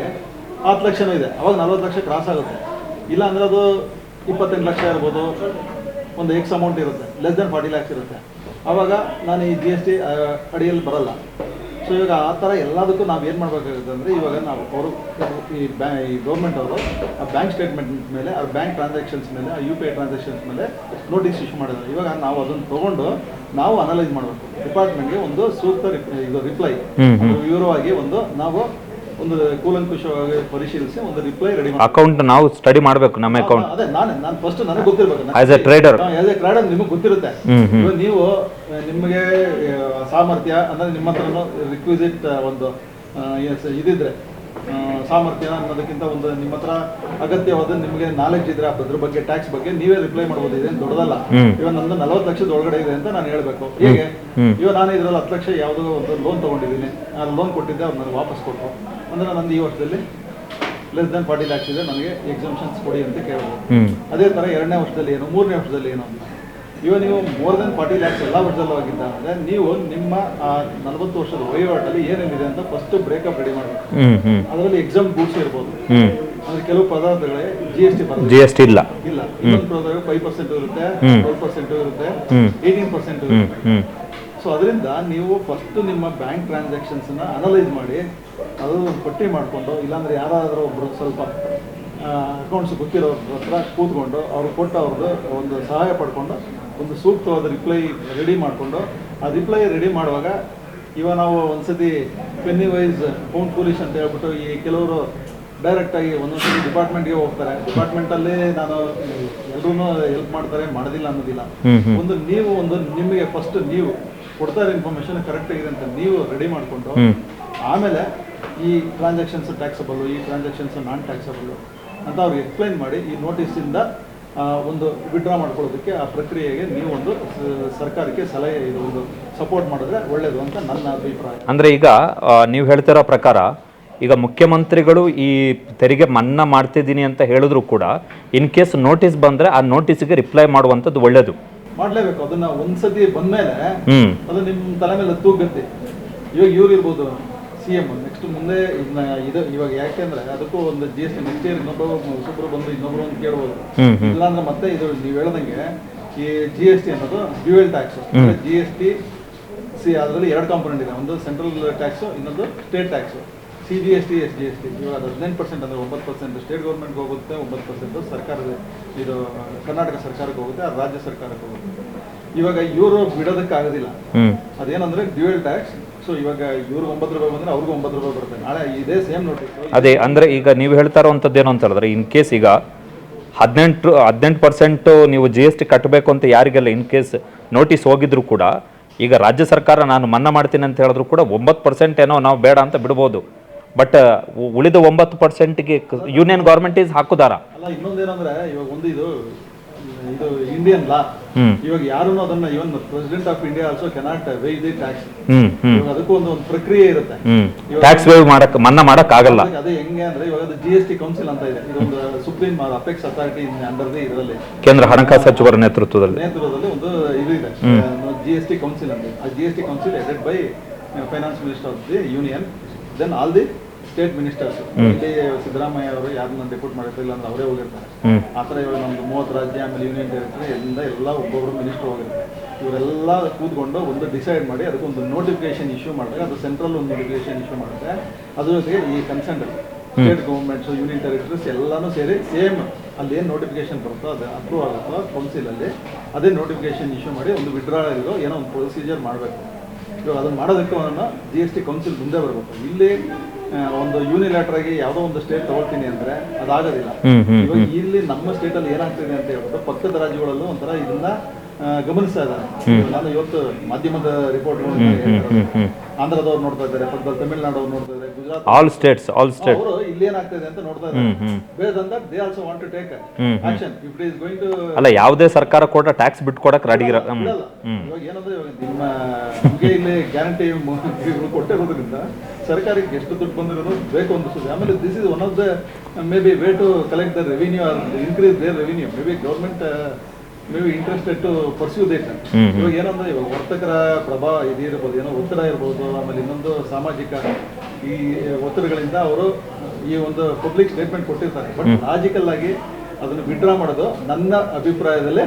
10 ಲಕ್ಷನೂ ಇದೆ, ಅವಾಗ 40 ಲಕ್ಷ ಕ್ರಾಸ್ ಆಗುತ್ತೆ. ಇಲ್ಲ ಅಂದರೆ ಅದು 28 ಲಕ್ಷ ಇರ್ಬೋದು, ಒಂದು ಎಕ್ಸ್ ಅಮೌಂಟ್ ಇರುತ್ತೆ, ಲೆಸ್ ದೆನ್ 40 lakhs ಇರುತ್ತೆ, ಆವಾಗ ನಾನು ಈ GST ಅಡಿಯಲ್ಲಿ ಬರಲ್ಲ. ಸೊ ಇವಾಗ ಆ ಥರ ಎಲ್ಲದಕ್ಕೂ ನಾವು ಏನು ಮಾಡಬೇಕಾಗುತ್ತೆ ಅಂದರೆ, ಇವಾಗ ನಾವು ಅವರು ಈ ಗೌರ್ಮೆಂಟ್ ಅವರು ಆ ಬ್ಯಾಂಕ್ ಸ್ಟೇಟ್ಮೆಂಟ್ ಮೇಲೆ, ಆ ಬ್ಯಾಂಕ್ ಟ್ರಾನ್ಸಾಕ್ಷನ್ಸ್ ಮೇಲೆ, ಆ UPI ಟ್ರಾನ್ಸಾಕ್ಷನ್ಸ್ ಮೇಲೆ ನೋಟಿಸ್ ಇಶ್ಯೂ ಮಾಡಿದ್ದಾರೆ. ಇವಾಗ ನಾವು ಅದನ್ನು ತೊಗೊಂಡು ನಾವು ಅನಲೈಸ್ ಮಾಡಬೇಕು. ಡಿಪಾರ್ಟ್ಮೆಂಟ್ಗೆ ಒಂದು ಸೂಕ್ತ ರಿಪ್ಲೈ ವಿವರವಾಗಿ ನಾವು ಒಂದು ಕೂಲಂಕುಷವಾಗಿ ಪರಿಶೀಲಿಸಿ ಒಂದು ರಿಪ್ಲೈ ರೆಡಿ ಮಾಡಿ. ಅಕೌಂಟ್ ನಾವು ಸ್ಟಡಿ ಮಾಡಬೇಕು, ನಮ್ಮ ಅಕೌಂಟ್. ಅದೇ ನಾನು ಫಸ್ಟ್ ನನಗೆ ಗೊತ್ತಿರಬೇಕು. ಆಸ್ ಎ ಟ್ರೇಡರ್ ನಿಮಗೆ ಗೊತ್ತಿರುತ್ತೆ. ಇವಾಗ ನೀವು ನಿಮಗೆ ಸಾಮರ್ಥ್ಯ ಅಂದರೆ ನಿಮ್ಮ ಹತ್ರನೂ ರಿಕ್ವಿಸಿಟ್ ಒಂದು ಇದಿದ್ರೆ, ಸಾಮರ್ಥ್ಯ ಅನ್ನೋದಕ್ಕಿಂತ ಒಂದು ನಿಮ್ಮ ಹತ್ರ ಅಗತ್ಯವಾದ ನಿಮಗೆ ನಾಲೆಡ್ಜ್ ಇದ್ರೆ ಅದ್ರ ಬಗ್ಗೆ, ಟ್ಯಾಕ್ಸ್ ಬಗ್ಗೆ ನೀವೇ ರಿಪ್ಲೈ ಮಾಡ್ಬೋದು. ಇದೇನು ದೊಡ್ಡದಲ್ಲ. ಇವಾಗ ನಂದು 40 ಲಕ್ಷದ ಒಳಗಡೆ ಇದೆ ಅಂತ ನಾನು ಹೇಳ್ಬೇಕು. ಹೇಗೆ ಇವಾಗ ನಾನು ಇದರಲ್ಲಿ 10 ಲಕ್ಷ ಯಾವುದೋ ಒಂದು ಲೋನ್ ತೊಗೊಂಡಿದ್ದೀನಿ, ಆ ಲೋನ್ ಕೊಟ್ಟಿದ್ದೆ, ಅವ್ರು ನನಗೆ ವಾಪಸ್ ಕೊಟ್ಟರು ಅಂದರೆ ನಂದು ಈ ವರ್ಷದಲ್ಲಿ ಲೆಸ್ ದೆನ್ 40 lakhs ಇದೆ, ನನಗೆ ಎಕ್ಸಮ್ಷನ್ಸ್ ಕೊಡಿ ಅಂತ ಕೇಳ್ಬೋದು. ಅದೇ ಥರ 2ನೇ ವರ್ಷದಲ್ಲಿ ಏನು, 3ನೇ ವರ್ಷದಲ್ಲಿ ಏನು, ಇವಾಗ ನೀವು ಮೋರ್ ದೆನ್ 40 lakhs ಎಲ್ಲ ವರ್ಷದಲ್ಲೂ ಆಗಿದ್ದ ಅಂದರೆ ನೀವು ನಿಮ್ಮ 40 ವರ್ಷದ ವಹಿವಾಟಲ್ಲಿ ಏನೇನಿದೆ ಅಂತ ಫಸ್ಟ್ ಬ್ರೇಕಪ್ ರೆಡಿ ಮಾಡಬೇಕು. ಅದರಲ್ಲಿ ಎಕ್ಸಾಮ್ ಗೂಡ್ಸ್ ಇರ್ಬೋದು, ಅಂದ್ರೆ ಕೆಲವು ಪದಾರ್ಥಗಳೇ GST ಇಲ್ಲ. ಇನ್ನೊಂದು ಪದಾರ್ಥ 5% ಇರುತ್ತೆ, 12% ಇರುತ್ತೆ, 18% ಇರುತ್ತೆ. ಸೊ ಅದರಿಂದ ನೀವು ಫಸ್ಟ್ ನಿಮ್ಮ ಬ್ಯಾಂಕ್ ಟ್ರಾನ್ಸಾಕ್ಷನ್ಸ್ನ ಅನಲೈಸ್ ಮಾಡಿ ಅದು ಒಂದು ಪಟ್ಟಿ ಮಾಡಿಕೊಂಡು, ಇಲ್ಲಾಂದ್ರೆ ಯಾರಾದರೂ ಒಬ್ಬರು ಸ್ವಲ್ಪ ಅಕೌಂಟ್ಸ್ ಗೊತ್ತಿರೋರ ಹತ್ರ ಕೂತ್ಕೊಂಡು ಅವ್ರು ಅವ್ರದ್ದು ಒಂದು ಸಹಾಯ ಪಡ್ಕೊಂಡು ಒಂದು ಸೂಕ್ತವಾದ ರಿಪ್ಲೈ ರೆಡಿ ಮಾಡಿಕೊಂಡು, ಆ ರಿಪ್ಲೈ ರೆಡಿ ಮಾಡುವಾಗ ಇವಾಗ ನಾವು ಒಂದ್ಸತಿ ಪೆನ್ನಿ ವೈಸ್ ಪೌಂಡ್ ಫೂಲಿಶ್ ಅಂತ ಹೇಳ್ಬಿಟ್ಟು ಈ ಕೆಲವರು ಡೈರೆಕ್ಟಾಗಿ ಒಂದೊಂದ್ಸತಿ ಡಿಪಾರ್ಟ್ಮೆಂಟ್ಗೆ ಹೋಗ್ತಾರೆ. ಡಿಪಾರ್ಟ್ಮೆಂಟಲ್ಲಿ ನಾನು ಎಲ್ಲರೂ ಹೆಲ್ಪ್ ಮಾಡ್ತಾರೆ, ಮಾಡೋದಿಲ್ಲ ಅನ್ನೋದಿಲ್ಲ. ಒಂದು ನಿಮಗೆ ಫಸ್ಟ್ ನೀವು ಕೊಡ್ತಾ ಇರೋ ಇನ್ಫಾರ್ಮೇಷನ್ ಕರೆಕ್ಟ್ ಆಗಿದೆ ಅಂತ ನೀವು ರೆಡಿ ಮಾಡಿಕೊಂಡು, ಆಮೇಲೆ ಈ ಟ್ರಾನ್ಸಾಕ್ಷನ್ಸ್ ಟ್ಯಾಕ್ಸಬಲ್ಲು, ಈ ಟ್ರಾನ್ಸಾಕ್ಷನ್ಸ್ ನಾನ್ ಟ್ಯಾಕ್ಸಬಲ್ಲು ಅಂತ ಅವ್ರಿಗೆ ಎಕ್ಸ್ಪ್ಲೈನ್ ಮಾಡಿ ಈ ನೋಟಿಸಿಂದ ಒಂದು ವಿಡ್ರಾ ಮಾಡ್ಕೊಳ್ಳೋದಕ್ಕೆ ಆ ಪ್ರಕ್ರಿಯೆಗೆ ನೀವು ಒಂದು ಸರ್ಕಾರಕ್ಕೆ ಸಲಹೆ, ಇದು ಒಂದು ಸಪೋರ್ಟ್ ಮಾಡಿದ್ರೆ ಒಳ್ಳೆಯದು ಅಂತ ನನ್ನ ಅಭಿಪ್ರಾಯ. ಅಂದರೆ ಈಗ ನೀವು ಹೇಳ್ತಿರೋ ಪ್ರಕಾರ ಈಗ ಮುಖ್ಯಮಂತ್ರಿಗಳು ಈ ತೆರಿಗೆ ಮನ್ನಾ ಮಾಡ್ತಿದ್ದೀನಿ ಅಂತ ಹೇಳಿದ್ರು ಕೂಡ ಇನ್ ಕೇಸ್ ನೋಟಿಸ್ ಬಂದರೆ ಆ ನೋಟಿಸ್ಗೆ ರಿಪ್ಲೈ ಮಾಡುವಂಥದ್ದು ಒಳ್ಳೆಯದು. ಮಾಡಲೇಬೇಕು. ಅದನ್ನ ಒಂದ್ಸತಿ ಬಂದಮೇಲೆ ಅದು ನಿಮ್ಮ ತಲೆ ಮೇಲೆ ತೂಗುತ್ತೆ. ಇವಾಗ ಇವ್ರು ಇರ್ಬೋದು CM, ನೆಕ್ಸ್ಟ್ ಮುಂದೆ ಇದು ಇವಾಗ ಯಾಕೆಂದ್ರೆ ಅದಕ್ಕೂ ಒಂದು GST ನೆಕ್ಸ್ಟ್ ಇಯರ್ ಇನ್ನೊಬ್ಬರು ಬಂದು ಇನ್ನೊಬ್ರು ಒಂದು ಕೇಳ್ಬೋದು. ಇಲ್ಲಾಂದ್ರೆ ಮತ್ತೆ ಇದು ನೀವು ಹೇಳ್ದಂಗೆ ಈ GST ಅನ್ನೋದು ಡ್ಯೂಯಲ್ ಟ್ಯಾಕ್ಸ್. GST ಅದರಲ್ಲಿ 2 ಕಾಂಪೊನೆಂಟ್ ಇದೆ, ಒಂದು ಸೆಂಟ್ರಲ್ ಟ್ಯಾಕ್ಸ್, ಇನ್ನೊಂದು ಸ್ಟೇಟ್ ಟ್ಯಾಕ್ಸ್. CGST, SGST. ಇವಾಗ ಅದು 19% ಅಂದರೆ 9% ಸ್ಟೇಟ್ ಗೌರ್ಮೆಂಟ್ಗೆ ಹೋಗುತ್ತೆ, 9% ಸರ್ಕಾರದ ಇದು ಕರ್ನಾಟಕ ಸರ್ಕಾರಕ್ಕೆ ಹೋಗುತ್ತೆ, ಅದು ರಾಜ್ಯ ಸರ್ಕಾರಕ್ಕೆ ಹೋಗುತ್ತೆ. ಇವಾಗ ಇವರು ಬಿಡೋದಕ್ಕಾಗೋದಿಲ್ಲ, ಅದೇನಂದ್ರೆ ಡ್ಯೂಯಲ್ ಟ್ಯಾಕ್ಸ್. ಸೊ ಇವಾಗ ಇವ್ರಿಗೆ 9 ರೂಪಾಯಿ ಬಂದರೆ ಅವ್ರಿಗೂ 9 ರೂಪಾಯಿ ಬರುತ್ತೆ, ನಾಳೆ ಇದೇ ಸೇಮ್ ನೋಟಿಸ್. ಅದೇ ಅಂದರೆ ಈಗ ನೀವು ಹೇಳ್ತಾ ಇರೋವಂಥದ್ದು ಏನು ಅಂತ ಹೇಳಿದ್ರೆ, ಇನ್ ಕೇಸ್ ಈಗ 18% ನೀವು GST ಕಟ್ಟಬೇಕು ಅಂತ ಯಾರಿಗೆಲ್ಲ ಇನ್ ಕೇಸ್ ನೋಟಿಸ್ ಹೋಗಿದ್ರು ಕೂಡ, ಈಗ ರಾಜ್ಯ ಸರ್ಕಾರ ನಾನು ಮನ್ನಾ ಮಾಡ್ತೀನಿ ಅಂತ ಹೇಳಿದ್ರು ಕೂಡ 9% ಏನೋ ನಾವು ಬೇಡ ಅಂತ ಬಿಡ್ಬೋದು. ಬಟ್ ಉಳಿದ 9%ಗೆ ಯೂನಿಯನ್ ಗೌರ್ಮೆಂಟ್ ಈಸ್ ಹಾಕುದಾರ ಅಲ್ಲ. ಇನ್ನೊಂದೇನಂದ್ರೆ ಇವಾಗ ಒಂದು ಇದು ಇಂಡಿಯನ್ ಲಾ. ಇವಾಗ ಯಾರು ಅದನ್ನ even president of India also cannot waive the tax. ಅದಕ್ಕೂ ಒಂದು ಪ್ರಕ್ರಿಯೆ ಇರುತ್ತೆ. ಟ್ಯಾಕ್ಸ್ ವೇವ್ ಮನ್ನಾ ಮಾಡಕ್ ಆಗಲ್ಲ. ಅದೇ ಹೆಂಗೆ ಅಂದ್ರೆ ಇವಾಗ GST ಕೌನ್ಸಿಲ್ ಅಂತ ಇದೆ, ಇದೊಂದು ಸುಪ್ರೀಂ ಅಪೆಕ್ಸ್ ಅಥಾರಿಟಿ ಅಂಡರ್ ಇದರಲ್ಲಿ ಕೇಂದ್ರ ಹಣಕಾಸು ಸಚಿವರ ನೇತೃತ್ವದಲ್ಲಿ ಒಂದು ಇದು ಇದೆ, GST ಕೌನ್ಸಿಲ್ ಅಂತ. ಆ GST council headed by finance minister of the union, then all the state ministers. ಇಲ್ಲಿ ಸಿದ್ದರಾಮಯ್ಯ ಅವರು ಯಾರನ್ನ ಡೆಪ್ಯೂಟ್ ಮಾಡಿರ್ತಿಲ್ಲ ಅಂದ್ರೆ ಅವರೇ ಹೋಗಿರ್ತಾರೆ. ಆ ಥರ ಇವಾಗ ನಮ್ದು 30 ರಾಜ್ಯ, ಆಮೇಲೆ ಯೂನಿಯನ್ ಟೆರಿಟರಿ ಎಲ್ಲ ಒಬ್ಬೊಬ್ರು ಮಿನಿಸ್ಟರ್ ಹೋಗಿರ್ತಾರೆ. ಇವರೆಲ್ಲ ಕೂತ್ಕೊಂಡು ಒಂದು ಡಿಸೈಡ್ ಮಾಡಿ ಅದಕ್ಕೊಂದು ನೋಟಿಫಿಕೇಶನ್ ಇಶ್ಯೂ ಮಾಡಿದಾಗ ಅದು ಸೆಂಟ್ರಲ್ ಒಂದು ನೋಟಿಫಿಕೇಶನ್ ಇಶ್ಯೂ ಮಾಡುತ್ತೆ. ಅದ್ರ ಜೊತೆಗೆ ಈ concern state governments, union territories ಎಲ್ಲನೂ ಸೇರಿ ಸೇಮ್ ಅಲ್ಲಿ ಏನು ನೋಟಿಫಿಕೇಶನ್ ಬರುತ್ತೋ ಅದು ಅಪ್ರೂವ್ ಆಗುತ್ತೋ ಕೌನ್ಸಿಲಲ್ಲಿ, ಅದೇ ನೋಟಿಫಿಕೇಶನ್ ಇಶ್ಯೂ ಮಾಡಿ ಒಂದು ವಿಡ್ರಾಲ್ ಏನೋ ಒಂದು ಪ್ರೊಸೀಜರ್ ಮಾಡಬೇಕು. ಇವಾಗ ಅದನ್ನು ಮಾಡೋದಕ್ಕೆ ಅವನ್ನ GST ಕೌನ್ಸಿಲ್ ಮುಂದೆ ಬರಬೇಕು. ಇಲ್ಲಿ ಒಂದು ಯೂನಿಲ್ಯಾಟರ್ ಆಗಿ ಯಾವುದೋ ಒಂದು ಸ್ಟೇಟ್ ತಗೊಳ್ತೀನಿ ಅಂದ್ರೆ ಅದಾಗೋದಿಲ್ಲ. ಇವಾಗ ಇಲ್ಲಿ ನಮ್ಮ ಸ್ಟೇಟಲ್ಲಿ ಏನಾಗ್ತಿದೆ ಅಂತ ಹೇಳ್ಬಿಟ್ಟು ಪಕ್ಕದ ರಾಜ್ಯಗಳಲ್ಲೂ ಒಂಥರ ಇದನ್ನ ಗಮನಿಸ್ತಾ ಇದ್ದಾರೆ. ನಾನು ಇವತ್ತು ಮಾಧ್ಯಮದ ರಿಪೋರ್ಟ್ ಆಂಧ್ರದವ್ರು ನೋಡ್ತಾ ಇದ್ದಾರೆ, ಪಕ್ಕದಲ್ಲಿ ತಮಿಳುನಾಡವ್ರು ನೋಡ್ತಾ ಇದ್ದಾರೆ, ಗುಜರಾತ್, ಆಲ್ ಸ್ಟೇಟ್ಸ್ ಅವರು ಇಲ್ಲಿ ಏನಾಗ್ತಿದೆ ಅಂತ ನೋಡ್ತಾ ಇದ್ದಾರೆ. ಬೇಸ್ ಅಂತ they also want to take action if it is going to. ಅಲ್ಲ, ಯಾವುದೇ ಸರ್ಕಾರ ಕೂಡ ಟ್ಯಾಕ್ಸ್ ಬಿಟ್ಕೊಡಕ್ ರೆಡಿ ಇರೋ. ಇವಾಗ ಏನಂದ್ರೆ ಇವಾಗ ನಿಮಗೆ ಇಲ್ಲಿ ಗ್ಯಾರಂಟಿ ಕೊಟ್ಟಿರೋದ್ರಿಂದ ಸರ್ಕಾರಕ್ಕೆ ಎಷ್ಟು ದುಡ್ಡು ಬಂದಿರೋದು ಬೇಕು ಅನಿಸುತ್ತೆ. ಆಮೇಲೆ this is one of the may be way to collect the revenue or increase their revenue. May be government may be interested to pursue that. ಇವಾಗ ಏನಂದ್ರೆ ಇವಾಗ ವರ್ತಕರ ಪ್ರಭಾವ ಇದಿರ್ಬೋದು, ಏನೋ ಒತ್ತಡ ಇರ್ಬೋದು, ಆಮೇಲೆ ಇನ್ನೊಂದು ಸಾಮಾಜಿಕ ಈ ಒತ್ತಡಗಳಿಂದ ಅವರು ಈ ಒಂದು ಪಬ್ಲಿಕ್ ಸ್ಟೇಟ್ಮೆಂಟ್ ಕೊಟ್ಟಿರ್ತಾರೆ. ಬಟ್ ಲಾಜಿಕಲ್ ಆಗಿ ಅದನ್ನು ವಿಡ್ರಾ ಮಾಡೋದು ನನ್ನ ಅಭಿಪ್ರಾಯದಲ್ಲೇ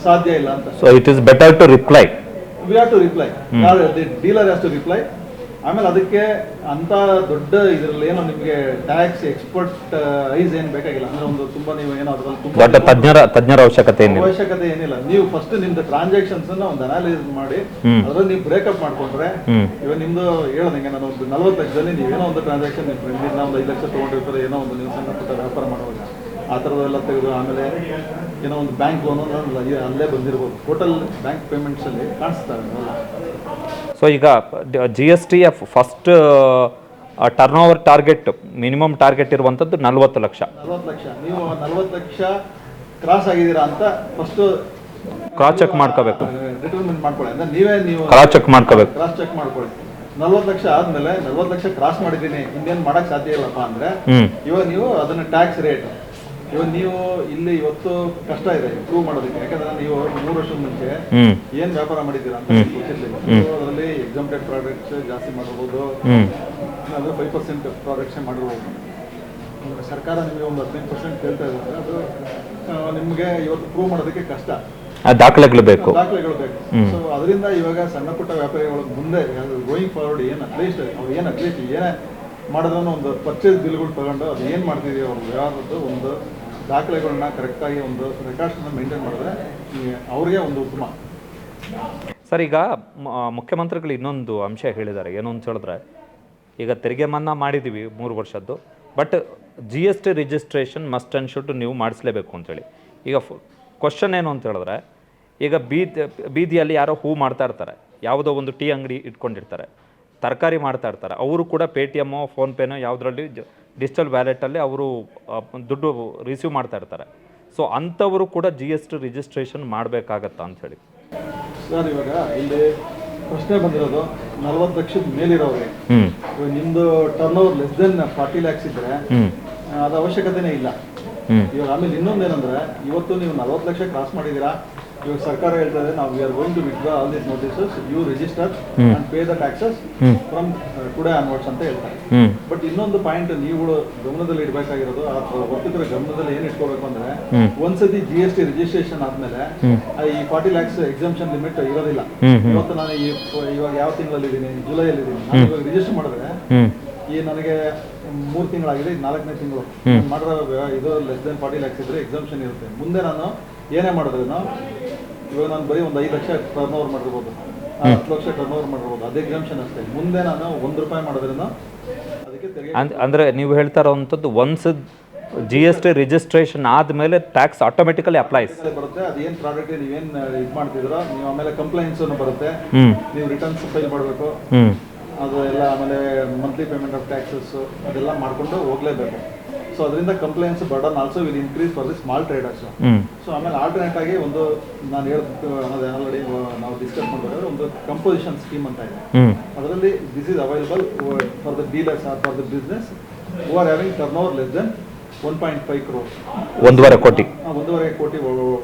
ಸಾಧ್ಯ ಇಲ್ಲ ಅಂತ. So it is better to reply. We have to reply, dealer has to reply. ಆಮೇಲೆ ಅದಕ್ಕೆ ಅಂತ ದೊಡ್ಡ ಇದರಲ್ಲಿ ಏನೋ ನಿಮಗೆ ಟ್ಯಾಕ್ಸ್ ಎಕ್ಸ್ಪರ್ಟ್ ಐಸ್ ಏನು ಬೇಕಾಗಿಲ್ಲ. ಅಂದ್ರೆ ಒಂದು ತುಂಬಾ ನೀವು ಏನೋ ಅದ್ರಲ್ಲಿ ದೊಡ್ಡ ತಜ್ಞರ ಅವಶ್ಯಕತೆ ಏನಿಲ್ಲ. ನೀವು ಫಸ್ಟ್ ನಿಮ್ದು ಟ್ರಾನ್ಸಾಕ್ಷನ್ಸ್ ಒಂದು ಅನಾಲಿಸ್ ಮಾಡಿ ಅದ್ರಲ್ಲಿ ನೀವು ಬ್ರೇಕಪ್ ಮಾಡ್ಕೊಂಡ್ರೆ, ಇವಾಗ ನಿಮ್ದು ಹೇಳದಂಗೆ ನಾನು ಒಂದು 40 ಲಕ್ಷದಲ್ಲಿ ನೀವೇನೋ ಒಂದು ಟ್ರಾನ್ಸಾಕ್ಷನ್ ನಿಮ್ಮ ಫ್ರೆಂಡಿಂದ ಒಂದು 5 ಲಕ್ಷ ತೊಗೊಂಡಿರ್ತಾರೆ, ಏನೋ ಒಂದು ನೀವು ಸಣ್ಣ ಪುಟ್ಟ ವ್ಯಾಪಾರ ಮಾಡುವಾಗ ಆ ಥರದ್ದೆಲ್ಲ ತೆಗೆದು ಆಮೇಲೆ ಏನೋ ಒಂದು ಬ್ಯಾಂಕ್ ಲೋನು ಅಲ್ಲೇ ಬಂದಿರ್ಬೋದು. ಟೋಟಲ್ ಬ್ಯಾಂಕ್ ಪೇಮೆಂಟ್ಸ್ ಅಲ್ಲಿ ಕಾಣಿಸ್ತಾರೆ ಅಲ್ಲ. ಸೊ ಈಗ GST first turn over target, minimum target ಇರುವಂಥದ್ದು 40 ಲಕ್ಷ. 40 ಲಕ್ಷ ನೀವು 40 ಲಕ್ಷ ಕ್ರಾಸ್ ಆಗಿದ್ದೀರಾ ಅಂತ ಫಸ್ಟ್ ಕ್ರಾಸ್ ಚೆಕ್ ಮಾಡ್ಕೋಬೇಕು, ಡಿಟರ್ಮಿನ್ ಮಾಡ್ಕೊಳ್ಳಿ. ಅಂದ್ರೆ ನೀವು ಕ್ರಾಸ್ ಚೆಕ್ ಮಾಡ್ಕೋಬೇಕು, ಕ್ರಾಸ್ ಚೆಕ್ ಮಾಡ್ಕೊಳ್ಳಿ. 40 ಲಕ್ಷ ಆದ್ಮೇಲೆ 40 ಲಕ್ಷ ಕ್ರಾಸ್ ಮಾಡಿದ್ದೀನಿ, ಇನ್ನೇನು ಮಾಡಕ್ ಸಾಧ್ಯ ಇಲ್ಲಪ್ಪ ಅಂದ್ರೆ ಇವಾಗ ನೀವು ಅದನ್ನ ಟ್ಯಾಕ್ಸ್ ರೇಟ್ ಇವಾಗ ನೀವು ಇಲ್ಲಿ ಇವತ್ತು ಕಷ್ಟ ಇದೆ ಪ್ರೂವ್ ಮಾಡೋದಕ್ಕೆ. ಯಾಕಂದ್ರೆ ನೀವು 3 ವರ್ಷದ ಮುಂಚೆ ಏನ್ ವ್ಯಾಪಾರ ಮಾಡಿದ್ದೀರಾ ಅಂತ ಗೊತ್ತಿರ್ಲಿಲ್ಲ. ಅದರಲ್ಲಿ ಎಕ್ಸಾಮ್ಟೆಡ್ ಪ್ರಾಡಕ್ಟ್ಸ್ ಜಾಸ್ತಿ ಮಾಡಿರ್ಬೋದು, ಅದು 5% ಪ್ರಾಡಕ್ಟ್ಸ್ ಮಾಡಿರ್ಬೋದು. ಸರ್ಕಾರ ನಿಮಗೆ ಒಂದು 15% ಕೇಳ್ತಾ ಇದ್ದಾರೆ. ಅದು ನಿಮಗೆ ಇವತ್ತು ಪ್ರೂವ್ ಮಾಡೋದಕ್ಕೆ ಕಷ್ಟ, ದಾಖಲೆಗಳು ಬೇಕು. ಸೊ ಅದರಿಂದ ಇವಾಗ ಸಣ್ಣ ಪುಟ್ಟ ವ್ಯಾಪಾರಿಗಳು ಮುಂದೆ ಗೋಯಿಂಗ್ ಫಾರ್ವರ್ಡ್ ಏನು ಅಟ್ಲೀಸ್ಟ್ ಅವ್ರು ಏನು ಅಟ್ಲೀಸ್ಟ್ ಏನೇ ಮಾಡಿದ್ರೂ ಒಂದು ಪರ್ಚೇಸ್ ಬಿಲ್ಗಳು ತಗೊಂಡು ಅದು ಏನು ಮಾಡ್ತಿದೀವಿ ಅವ್ರು ಯಾವ್ದು ಒಂದು ದಾಖಲೆಗಳನ್ನ ಕರೆಕ್ಟಾಗಿ ಒಂದು ರೆಕಾರ್ಡ್ಸ್ನ ಮೇಂಟೈನ್ ಮಾಡಿದ್ರೆ ಅವ್ರಿಗೆ ಒಂದು ಉತ್ತಮ. ಸರ್, ಈಗ ಮುಖ್ಯಮಂತ್ರಿಗಳು ಇನ್ನೊಂದು ಅಂಶ ಹೇಳಿದ್ದಾರೆ. ಏನು ಅಂತ ಹೇಳಿದ್ರೆ, ಈಗ ತೆರಿಗೆ ಮನ್ನಾ ಮಾಡಿದ್ದೀವಿ 3 ವರ್ಷದ್ದು, but GST registration must and should ನೀವು ಮಾಡಿಸ್ಲೇಬೇಕು ಅಂತೇಳಿ. ಈಗ ಕ್ವಶನ್ ಏನು ಅಂತ ಹೇಳಿದ್ರೆ, ಈಗ ಬೀದಿಯಲ್ಲಿ ಯಾರೋ ಹೂ ಮಾಡ್ತಾ ಇರ್ತಾರೆ, ಯಾವುದೋ ಒಂದು ಟೀ ಅಂಗಡಿ ಇಟ್ಕೊಂಡಿರ್ತಾರೆ, ತರಕಾರಿ ಮಾಡ್ತಾ ಇರ್ತಾರೆ, ಅವರು ಕೂಡ ಪೇಟಿಎಮ್ಮೋ ಫೋನ್ಪೇನೋ ಯಾವುದರಲ್ಲಿ ಡಿಜಿಟಲ್ ವ್ಯಾಲೆಟಲ್ಲಿ ಅವರು ದುಡ್ಡು ರಿಸೀವ್ ಮಾಡ್ತಾ ಇರ್ತಾರೆ. ಸೊ ಅಂಥವರು ಕೂಡ GST ರಿಜಿಸ್ಟ್ರೇಷನ್ ಮಾಡಬೇಕಾಗತ್ತಾ ಅಂಥೇಳಿ. ಸರ್, ಇವಾಗ ಇಲ್ಲಿ ಪ್ರಶ್ನೆ ಬಂದಿರೋದು 40 ಲಕ್ಷದ ಮೇಲಿರೋರಿಗೆ. ನಿಮ್ದು turn over less then 40 lakhs ಇದ್ರೆ ಅದು ಅವಶ್ಯಕತೆನೇ ಇಲ್ಲ. ಇವಾಗ ಆಮೇಲೆ ಇನ್ನೊಂದೇನಂದ್ರೆ, ಇವತ್ತು ನೀವು 40 ಲಕ್ಷ ಕ್ರಾಸ್ ಮಾಡಿದ್ದೀರಾ, ಇವಾಗ ಸರ್ಕಾರ ಹೇಳ್ತಾ ಇದೆ ನಾವು we are going to withdraw all these notices, you register and pay the taxes from today onwards ಅಂತ ಹೇಳ್ತಾರೆ. ಬಟ್ ಇನ್ನೊಂದು ಪಾಯಿಂಟ್ ನೀವು ಗಮನದಲ್ಲಿ ಇಡಬೇಕಾಗಿರೋದು, ವರ್ತಕರ ಗಮನದಲ್ಲಿ ಏನ್ ಇಟ್ಕೋಬೇಕು ಅಂದ್ರೆ, ಒಂದ್ಸತಿ GST ರಿಜಿಸ್ಟ್ರೇಷನ್ ಆದ್ಮೇಲೆ ಈ 40 ಲ್ಯಾಕ್ಸ್ ಎಕ್ಸಾಮ್ಷನ್ ಲಿಮಿಟ್ ಇರೋದಿಲ್ಲ. ಇವತ್ತು ನಾನು ಇವಾಗ ಯಾವ ತಿಂಗಳಲ್ಲಿ ಇದ್ದೀನಿ, ಜುಲೈಯಲ್ಲಿ ಇದ್ದೀನಿ, ನಾನು ಇವಾಗ ರಿಜಿಸ್ಟರ್ ಮಾಡಿದ್ರೆ ಈ ನನಗೆ 3 ತಿಂಗಳಾಗಿದೆ, 4ನೇ ತಿಂಗಳು ಮಾಡಿರೋ ಇದು ಲೆಸ್ ದೆನ್ 40 ಲ್ಯಾಕ್ಸ್ ಇದ್ರೆ ಎಕ್ಸಾಮ್ಷನ್ ಇರುತ್ತೆ. ಮುಂದೆ ನಾನು ಏನೇ ಮಾಡಿದ್ರು ಇವಾಗ ನಾನು ಬರೀ ಒಂದು 5 ಲಕ್ಷ ಟರ್ನ್ ಓವರ್ ಮಾಡಿರ್ಬೋದು, 10 ಲಕ್ಷ ಟರ್ನ್ ಓವರ್ ಮಾಡಿರ್ಬೋದು, ಅದೇ ಎಕ್ಸಾಮ್ಷನ್ ಅಷ್ಟೇ. ಮುಂದೆ ನಾನು ₹1 ಮಾಡಿದ್ರೂ ಅದಕ್ಕೆ ತೆರಿಗೆ. ಅಂದರೆ ನೀವು ಹೇಳ್ತಾ ಇರೋವಂಥದ್ದು ಒನ್ಸ್ GST ರಿಜಿಸ್ಟ್ರೇಷನ್ ಆದಮೇಲೆ ಟ್ಯಾಕ್ಸ್ ಆಟೋಮೆಟಿಕಲಿ ಅಪ್ಲೈಸ್ ಬರುತ್ತೆ. ಅದೇನು ಪ್ರಾಡಕ್ಟ್ ನೀವೇನು ಇದು ಮಾಡ್ತಿದ್ರೋ ನೀವು ಆಮೇಲೆ ಕಂಪ್ಲೈನ್ಸ್ ಬರುತ್ತೆ, ನೀವು ರಿಟರ್ನ್ಸ್ ಫೈಲ್ ಮಾಡಬೇಕು, ಅದು ಎಲ್ಲ ಆಮೇಲೆ ಮಂತ್ಲಿ ಪೇಮೆಂಟ್ ಆಫ್ ಟ್ಯಾಕ್ಸಸ್ ಅದೆಲ್ಲ ಮಾಡ್ಕೊಂಡು ಹೋಗ್ಲೇಬೇಕು. ಸೊ ಅದರಿಂದ complaints burden also will increase for the small traders. So ಆಮೇಲೆ ಆಲ್ಟರ್ನೇಟ್ ಆಗಿ ಒಂದು ನಾನು ಅನ್ನೋದು ಆಲ್ರೆಡಿ ನಾವು ಡಿಸ್ಕಸ್ ಮಾಡಬೇಕಾದ್ರೆ ಒಂದು ಕಂಪೋಸಿಷನ್ ಸ್ಕೀಮ್ ಅಂತ ಇದೆ. ಅದರಲ್ಲಿ this is available for the dealers are for the business who are having turnover less than 1.5 crores, 1.5 ಕೋಟಿ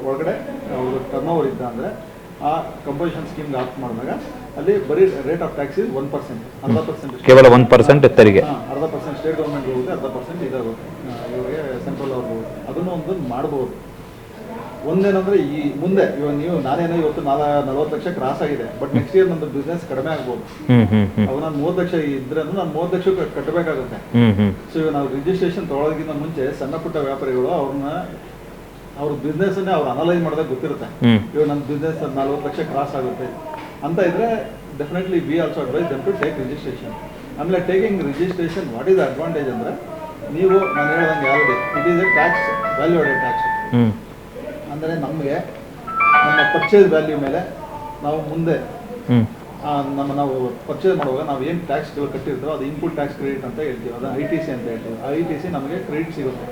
ಒಳಗಡೆ ಅವರು ಟರ್ನ್ ಓವರ್ ಇದ್ದ ಅಂದರೆ ಆ ಕಂಪೋಸಿಷನ್ ಸ್ಕೀಮ್ಗೆ ಆಪ್ಟ್ ಮಾಡಿದಾಗ ಅಲ್ಲಿ ಬರೀ ರೇಟ್ ಆಫ್ ಟ್ಯಾಕ್ಸ್ ಇಸ್ 1%, 10%, ಕೇವಲ 1% ತೆರಿಗೆ. 10% ಸ್ಟೇಟ್ ಗೌರ್ಮೆಂಟ್ ಹೋಗುತ್ತೆ, 10% ಇದಾಗುತ್ತೆ ಇವರಿಗೆ ಸೆಂಟ್ರಲ್ ಅವ್ರಿಗೆ ಹೋಗುತ್ತೆ. ಅದನ್ನು ಒಂದು ಮಾಡ್ಬೋದು. ಒಂದೇನಂದ್ರೆ ಈ ಮುಂದೆ ಇವಾಗ ನಾನೇನೋ ಇವತ್ತು 40 ಲಕ್ಷ ಕ್ರಾಸ್ ಆಗಿದೆ, ಬಟ್ ನೆಕ್ಸ್ಟ್ ಇಯರ್ ನಂದು ಬಿಸ್ನೆಸ್ ಕಡಿಮೆ ಆಗ್ಬೋದು. ಅವಾಗ ನಾನು 30 ಲಕ್ಷ ಇದ್ರೆ ನಾನು 30 ಲಕ್ಷ ಕಟ್ಟಬೇಕಾಗುತ್ತೆ. ಸೊ ಇವಾಗ ನಾವು ರಿಜಿಸ್ಟ್ರೇಷನ್ ತೊಗೊಳೋದಕ್ಕಿಂತ ಮುಂಚೆ ಸಣ್ಣ ಪುಟ್ಟ ವ್ಯಾಪಾರಿಗಳು ಅವ್ರ ಬಿಸ್ನೆಸ್ ಅನ್ನೇ ಅವ್ರು ಅನಲೈಸ್ ಮಾಡೋದಾಗ ಗೊತ್ತಿರುತ್ತೆ. ಇವಾಗ ನನ್ನ ಬಿಸ್ನೆಸ್ 40 ಲಕ್ಷ ಕ್ರಾಸ್ ಆಗುತ್ತೆ ಅಂತ ಇದ್ರೆ definitely we also advise them to take registration. ಆಮೇಲೆ taking registration what is advantage ಅಂದರೆ, ನೀವು ನಾನು ಹೇಳ್ದಂಗೆ already it is a tax value added tax. ಅಂದರೆ ನಮಗೆ ನಮ್ಮ ಪರ್ಚೇಸ್ ವ್ಯಾಲ್ಯೂ ಮೇಲೆ ನಾವು ಮುಂದೆ ನಾವು ಪರ್ಚೇಸ್ ಮಾಡುವಾಗ ನಾವು ಏನು ಟ್ಯಾಕ್ಸ್ಗಳು ಕಟ್ಟಿರ್ತೀವೋ ಅದು ಇನ್ಪುಟ್ ಟ್ಯಾಕ್ಸ್ ಕ್ರೆಡಿಟ್ ಅಂತ ಹೇಳ್ತೀವಿ, ಅದು ITC ಅಂತ ಹೇಳ್ತೀವಿ. ಆ ITC ನಮಗೆ ಕ್ರೆಡಿಟ್ ಸಿಗುತ್ತೆ.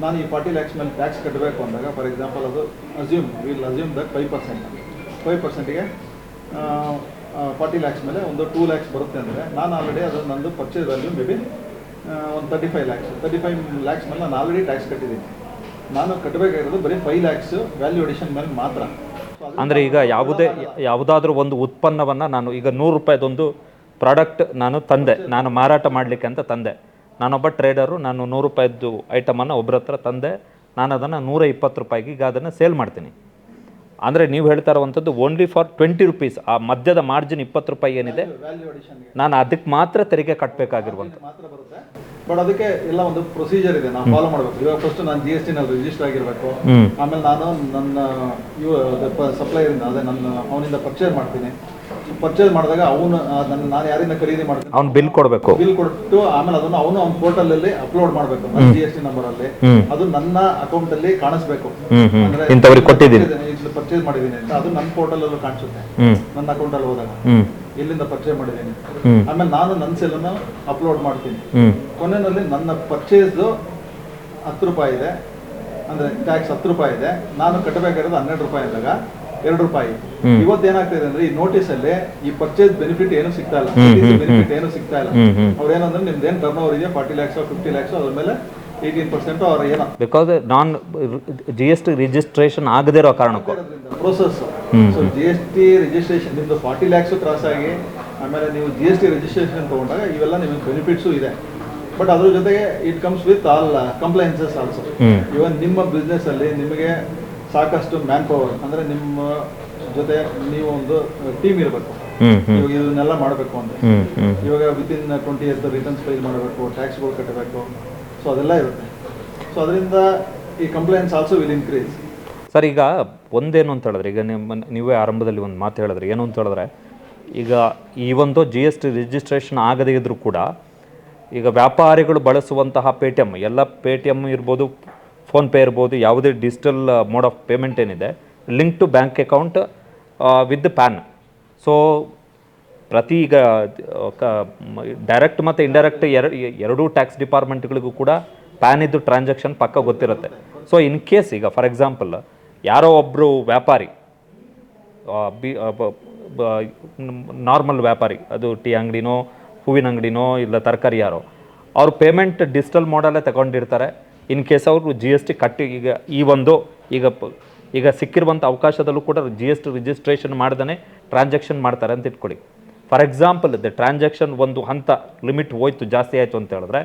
ನಾನು ಈ 40 ಲ್ಯಾಕ್ಸ್ ಮೇಲೆ ಟ್ಯಾಕ್ಸ್ ಕಟ್ಟಬೇಕು ಅಂದಾಗ, ಫಾರ್ ಎಕ್ಸಾಂಪಲ್ ಅದು ವಿಲ್ ಅಸ್ಯೂಮ್ ದಟ್ 5%ಗೆ 40 ಲ್ಯಾಕ್ಸ್ ಮೇಲೆ ಒಂದು 2 ಲ್ಯಾಕ್ಸ್ ಬರುತ್ತೆ ಅಂದರೆ, ನಾನು ಆಲ್ರೆಡಿ ಅದು ನಂದು ಪರ್ಚೇಸ್ ವ್ಯಾಲ್ಯೂ ಮೇ ಬಿ ಒಂದು 35 ಲ್ಯಾಕ್ಸ್ ಮೇಲೆ ನಾನು ಆಲ್ರೆಡಿ ಟ್ಯಾಕ್ಸ್ ಕಟ್ಟಿದ್ದೀನಿ. ನಾನು ಕಟ್ಟಬೇಕಾಗಿರೋದು ಬರೀ 5 ಲ್ಯಾಕ್ಸ್ ವ್ಯಾಲ್ಯೂ ಅಡಿಷನ್ ಮೇಲೆ ಮಾತ್ರ. ಅಂದರೆ ಈಗ ಯಾವುದಾದ್ರೂ ಒಂದು ಉತ್ಪನ್ನವನ್ನು ನಾನು ಈಗ ₹100 ಪ್ರಾಡಕ್ಟ್ ನಾನು ಮಾರಾಟ ಮಾಡಲಿಕ್ಕೆ ಅಂತ ತಂದೆ, ನಾನೊಬ್ಬ ಟ್ರೇಡರು, ನಾನು ₹100 ಐಟಮನ್ನು ಒಬ್ಬರ ಹತ್ರ ತಂದೆ, ನಾನು ಅದನ್ನು 120 ರೂಪಾಯಿಗೆ ಈಗ ಅದನ್ನು ಸೇಲ್ ಮಾಡ್ತೀನಿ. ಅಂದರೆ ನೀವು ಹೇಳ್ತಾ ಇರುವಂಥದ್ದು ಓನ್ಲಿ ಫಾರ್ 20 ರೂಪೀಸ್, ಆ ಮಧ್ಯದ ಮಾರ್ಜಿನ್ 20 ರೂಪಾಯಿ ಏನಿದೆ ವ್ಯಾಲ್ಯೂ ಅಡಿಷನ್ಗೆ ನಾನು ಅದಕ್ಕೆ ಮಾತ್ರ ತೆರಿಗೆ ಕಟ್ಟಬೇಕಾಗಿರುವಂಥ. ಮಾತ್ರ ಬರುತ್ತೆ. ಬಟ್ ಅದಕ್ಕೆ ಎಲ್ಲ ಒಂದು ಪ್ರೊಸೀಜರ್ ಇದೆ, ನಾವು ಫಾಲೋ ಮಾಡಬೇಕು. ಇವಾಗ ಫಸ್ಟ್ ನಾನು GST ನಲ್ಲಿ ರಿಜಿಸ್ಟರ್ ಆಗಿರಬೇಕು. ಆಮೇಲೆ ನಾನು ನನ್ನ ಸಪ್ಲೈಯರಿಂದ ಅದೇ ನನ್ನ ಅವನಿಂದ ಪರ್ಚೇಸ್ ಮಾಡ್ತೀನಿ. ಪರ್ಚೇಸ್ ಮಾಡಿದಾಗ ನಾನು ಯಾರಿಂದ ಖರೀದಿ ಮಾಡ್ತೀನಿ ಅವ್ನು ಬಿಲ್ ಕೊಡಬೇಕು. ಬಿಲ್ ಕೊಟ್ಟು ಆಮೇಲೆ ಅದನ್ನು ಅವನು ಅವ್ನ ಪೋರ್ಟಲ್ ಅಲ್ಲಿ ಅಪ್ಲೋಡ್ ಮಾಡಬೇಕು. ನನ್ನ GST ನಂಬರ್ ಅಲ್ಲಿ ಅದು ನನ್ನ ಅಕೌಂಟ್ ಅಲ್ಲಿ ಕಾಣಿಸ್ಬೇಕು. ಅಂದ್ರೆ ಇಂಥವ್ರಿಗೆ ಕೊಟ್ಟಿದ್ದೀನಿ, ಪರ್ಚೇಸ್ ಮಾಡಿದ್ದೀನಿ ಅಂತ ಅದು ನನ್ನ ಪೋರ್ಟಲ್ ಅಲ್ಲೂ ಕಾಣಿಸುತ್ತೆ. ನನ್ನ ಅಕೌಂಟ್ ಅಲ್ಲಿ ಹೋದಾಗ ಎಲ್ಲಿಂದ ಪರ್ಚೇಸ್ ಮಾಡಿದ್ದೀನಿ. ಆಮೇಲೆ ನಾನು ನನ್ನ ಸೆಲ್ ಅನ್ನು ಅಪ್ಲೋಡ್ ಮಾಡ್ತೀನಿ. ಕೊನೆಯಲ್ಲಿ ನನ್ನ ಪರ್ಚೇಸ್ 10 ರೂಪಾಯಿ ಇದೆ, ಅಂದ್ರೆ ಟ್ಯಾಕ್ಸ್ 10 ರೂಪಾಯಿ ಇದೆ, ನಾನು ಕಟ್ಟಬೇಕಾಗಿರೋದು 12 ರೂಪಾಯಿ ಅಂದಾಗ 2 ರೂಪಾಯಿ. ಇವತ್ತೇನಾಗ್ತಿದೆ ಅಂದ್ರೆ ಈ ನೋಟಿಸ್ ಅಲ್ಲಿ ಈ ಪರ್ಚೇಸ್ ಬೆನಿಫಿಟ್ ಏನು ಸಿಗ್ತಾ ಇಲ್ಲ, ಬೆನಿಫಿಟ್ ಏನು ಸಿಗ್ತಾ ಇಲ್ಲ. ಅವ್ರು ಏನಂದ್ರೆ ನಿಮ್ದೇನು ಟರ್ನ್ ಓವರ್ ಇದೆಯಾ 40 lakhs 50 lakhs ಅದ್ರ ಮೇಲೆ 18% ಅವ್ರ ಏನೋ ಬಿಕಾಸ್ ನಾನ್ GST ರಿಜಿಸ್ಟ್ರೇಷನ್ ಆಗದೇ ಇರೋ ಕಾರಣಕ್ಕೂ ಪ್ರೋಸೆಸ್. ಸೊ GST ರಿಜಿಸ್ಟ್ರೇಷನ್ ನಿಮ್ದು 40 lakhs ಕ್ರಾಸ್ ಆಗಿ ಆಮೇಲೆ ನೀವು GST ರಿಜಿಸ್ಟ್ರೇಷನ್ ತಗೊಂಡಾಗ ಇವೆಲ್ಲ ನಿಮಗೆ ಬೆನಿಫಿಟ್ಸು ಇದೆ. ಬಟ್ ಅದ್ರ ಜೊತೆಗೆ it comes with all compliances also. Even ನಿಮ್ಮ ಬಿಸ್ನೆಸ್ ಅಲ್ಲಿ ನಿಮಗೆ ಸಾಕಷ್ಟು ಮ್ಯಾನ್ ಪವರ್, ಅಂದ್ರೆ ನಿಮ್ಮ ಜೊತೆ ನೀವು ಒಂದು ಟೀಮ್ ಇರಬೇಕು. ಇವಾಗ ಇದನ್ನೆಲ್ಲ ಮಾಡಬೇಕು ಅಂತ ಇವಾಗ ವಿತಿನ್ 20 years ರಿಟರ್ನ್ಸ್ ಫೈಲ್ ಮಾಡಬೇಕು, ಟ್ಯಾಕ್ಸ್ಗಳು ಕಟ್ಟಬೇಕು. ಸೊ ಅದೆಲ್ಲ ಇರುತ್ತೆ. ಸೊ ಅದರಿಂದ ಈ complaints also will increase. Sir, ಈಗ ಒಂದೇನು ಅಂತ ಹೇಳಿದ್ರೆ, ಈಗ ನೀವೇ ಆರಂಭದಲ್ಲಿ ಒಂದು ಮಾತು ಹೇಳಿದ್ರೆ ಏನು ಅಂತ ಹೇಳಿದ್ರೆ, ಈಗ ಈ ಒಂದು GST ರಿಜಿಸ್ಟ್ರೇಷನ್ ಆಗದೇ ಇದ್ರೂ ಕೂಡ ಈಗ ವ್ಯಾಪಾರಿಗಳು ಬಳಸುವಂತಹ ಪೇಟಿಎಮ್, ಎಲ್ಲ ಪೇಟಿಎಮ್ ಇರ್ಬೋದು, ಫೋನ್ಪೇ ಇರ್ಬೋದು, ಯಾವುದೇ ಡಿಜಿಟಲ್ ಮೋಡ್ ಆಫ್ ಪೇಮೆಂಟ್ ಏನಿದೆ link to bank account with PAN. So ಪ್ರತಿ ಈಗ ಡೈರೆಕ್ಟ್ ಮತ್ತು ಇಂಡೈರೆಕ್ಟ್ ಎರಡೂ ಟ್ಯಾಕ್ಸ್ ಡಿಪಾರ್ಟ್ಮೆಂಟ್ಗಳಿಗೂ ಕೂಡ ಪ್ಯಾನ್ ಇದ್ದು ಟ್ರಾನ್ಸಾಕ್ಷನ್ ಪಕ್ಕ ಗೊತ್ತಿರುತ್ತೆ. ಸೊ ಇನ್ ಕೇಸ್ ಈಗ ಫಾರ್ ಎಕ್ಸಾಂಪಲ್ ಯಾರೋ ಒಬ್ಬರು ವ್ಯಾಪಾರಿ, ನಾರ್ಮಲ್ ವ್ಯಾಪಾರಿ, ಅದು ಟೀ ಅಂಗಡಿನೋ ಹೂವಿನ ಅಂಗಡಿನೋ ಇಲ್ಲ ತರಕಾರಿ ಯಾರೋ, ಅವ್ರು ಪೇಮೆಂಟ್ ಡಿಜಿಟಲ್ ಮಾಡಲ್ಲೇ ತಗೊಂಡಿರ್ತಾರೆ. ಇನ್ ಕೇಸ್ ಅವರು GST ಕಟ್ಟಿ ಈಗ ಸಿಕ್ಕಿರುವಂಥ ಅವಕಾಶದಲ್ಲೂ ಕೂಡ GST ರಿಜಿಸ್ಟ್ರೇಷನ್ ಮಾಡ್ದೇ ಟ್ರಾನ್ಸಾಕ್ಷನ್ ಮಾಡ್ತಾರೆ ಅಂತ ಇಟ್ಕೊಳ್ಳಿ. ಫಾರ್ ಎಕ್ಸಾಂಪಲ್ ಟ್ರಾನ್ಸಾಕ್ಷನ್ ಒಂದು ಹಂತ ಲಿಮಿಟ್ ಹೋಯ್ತು, ಜಾಸ್ತಿ ಆಯಿತು ಅಂತ ಹೇಳಿದ್ರೆ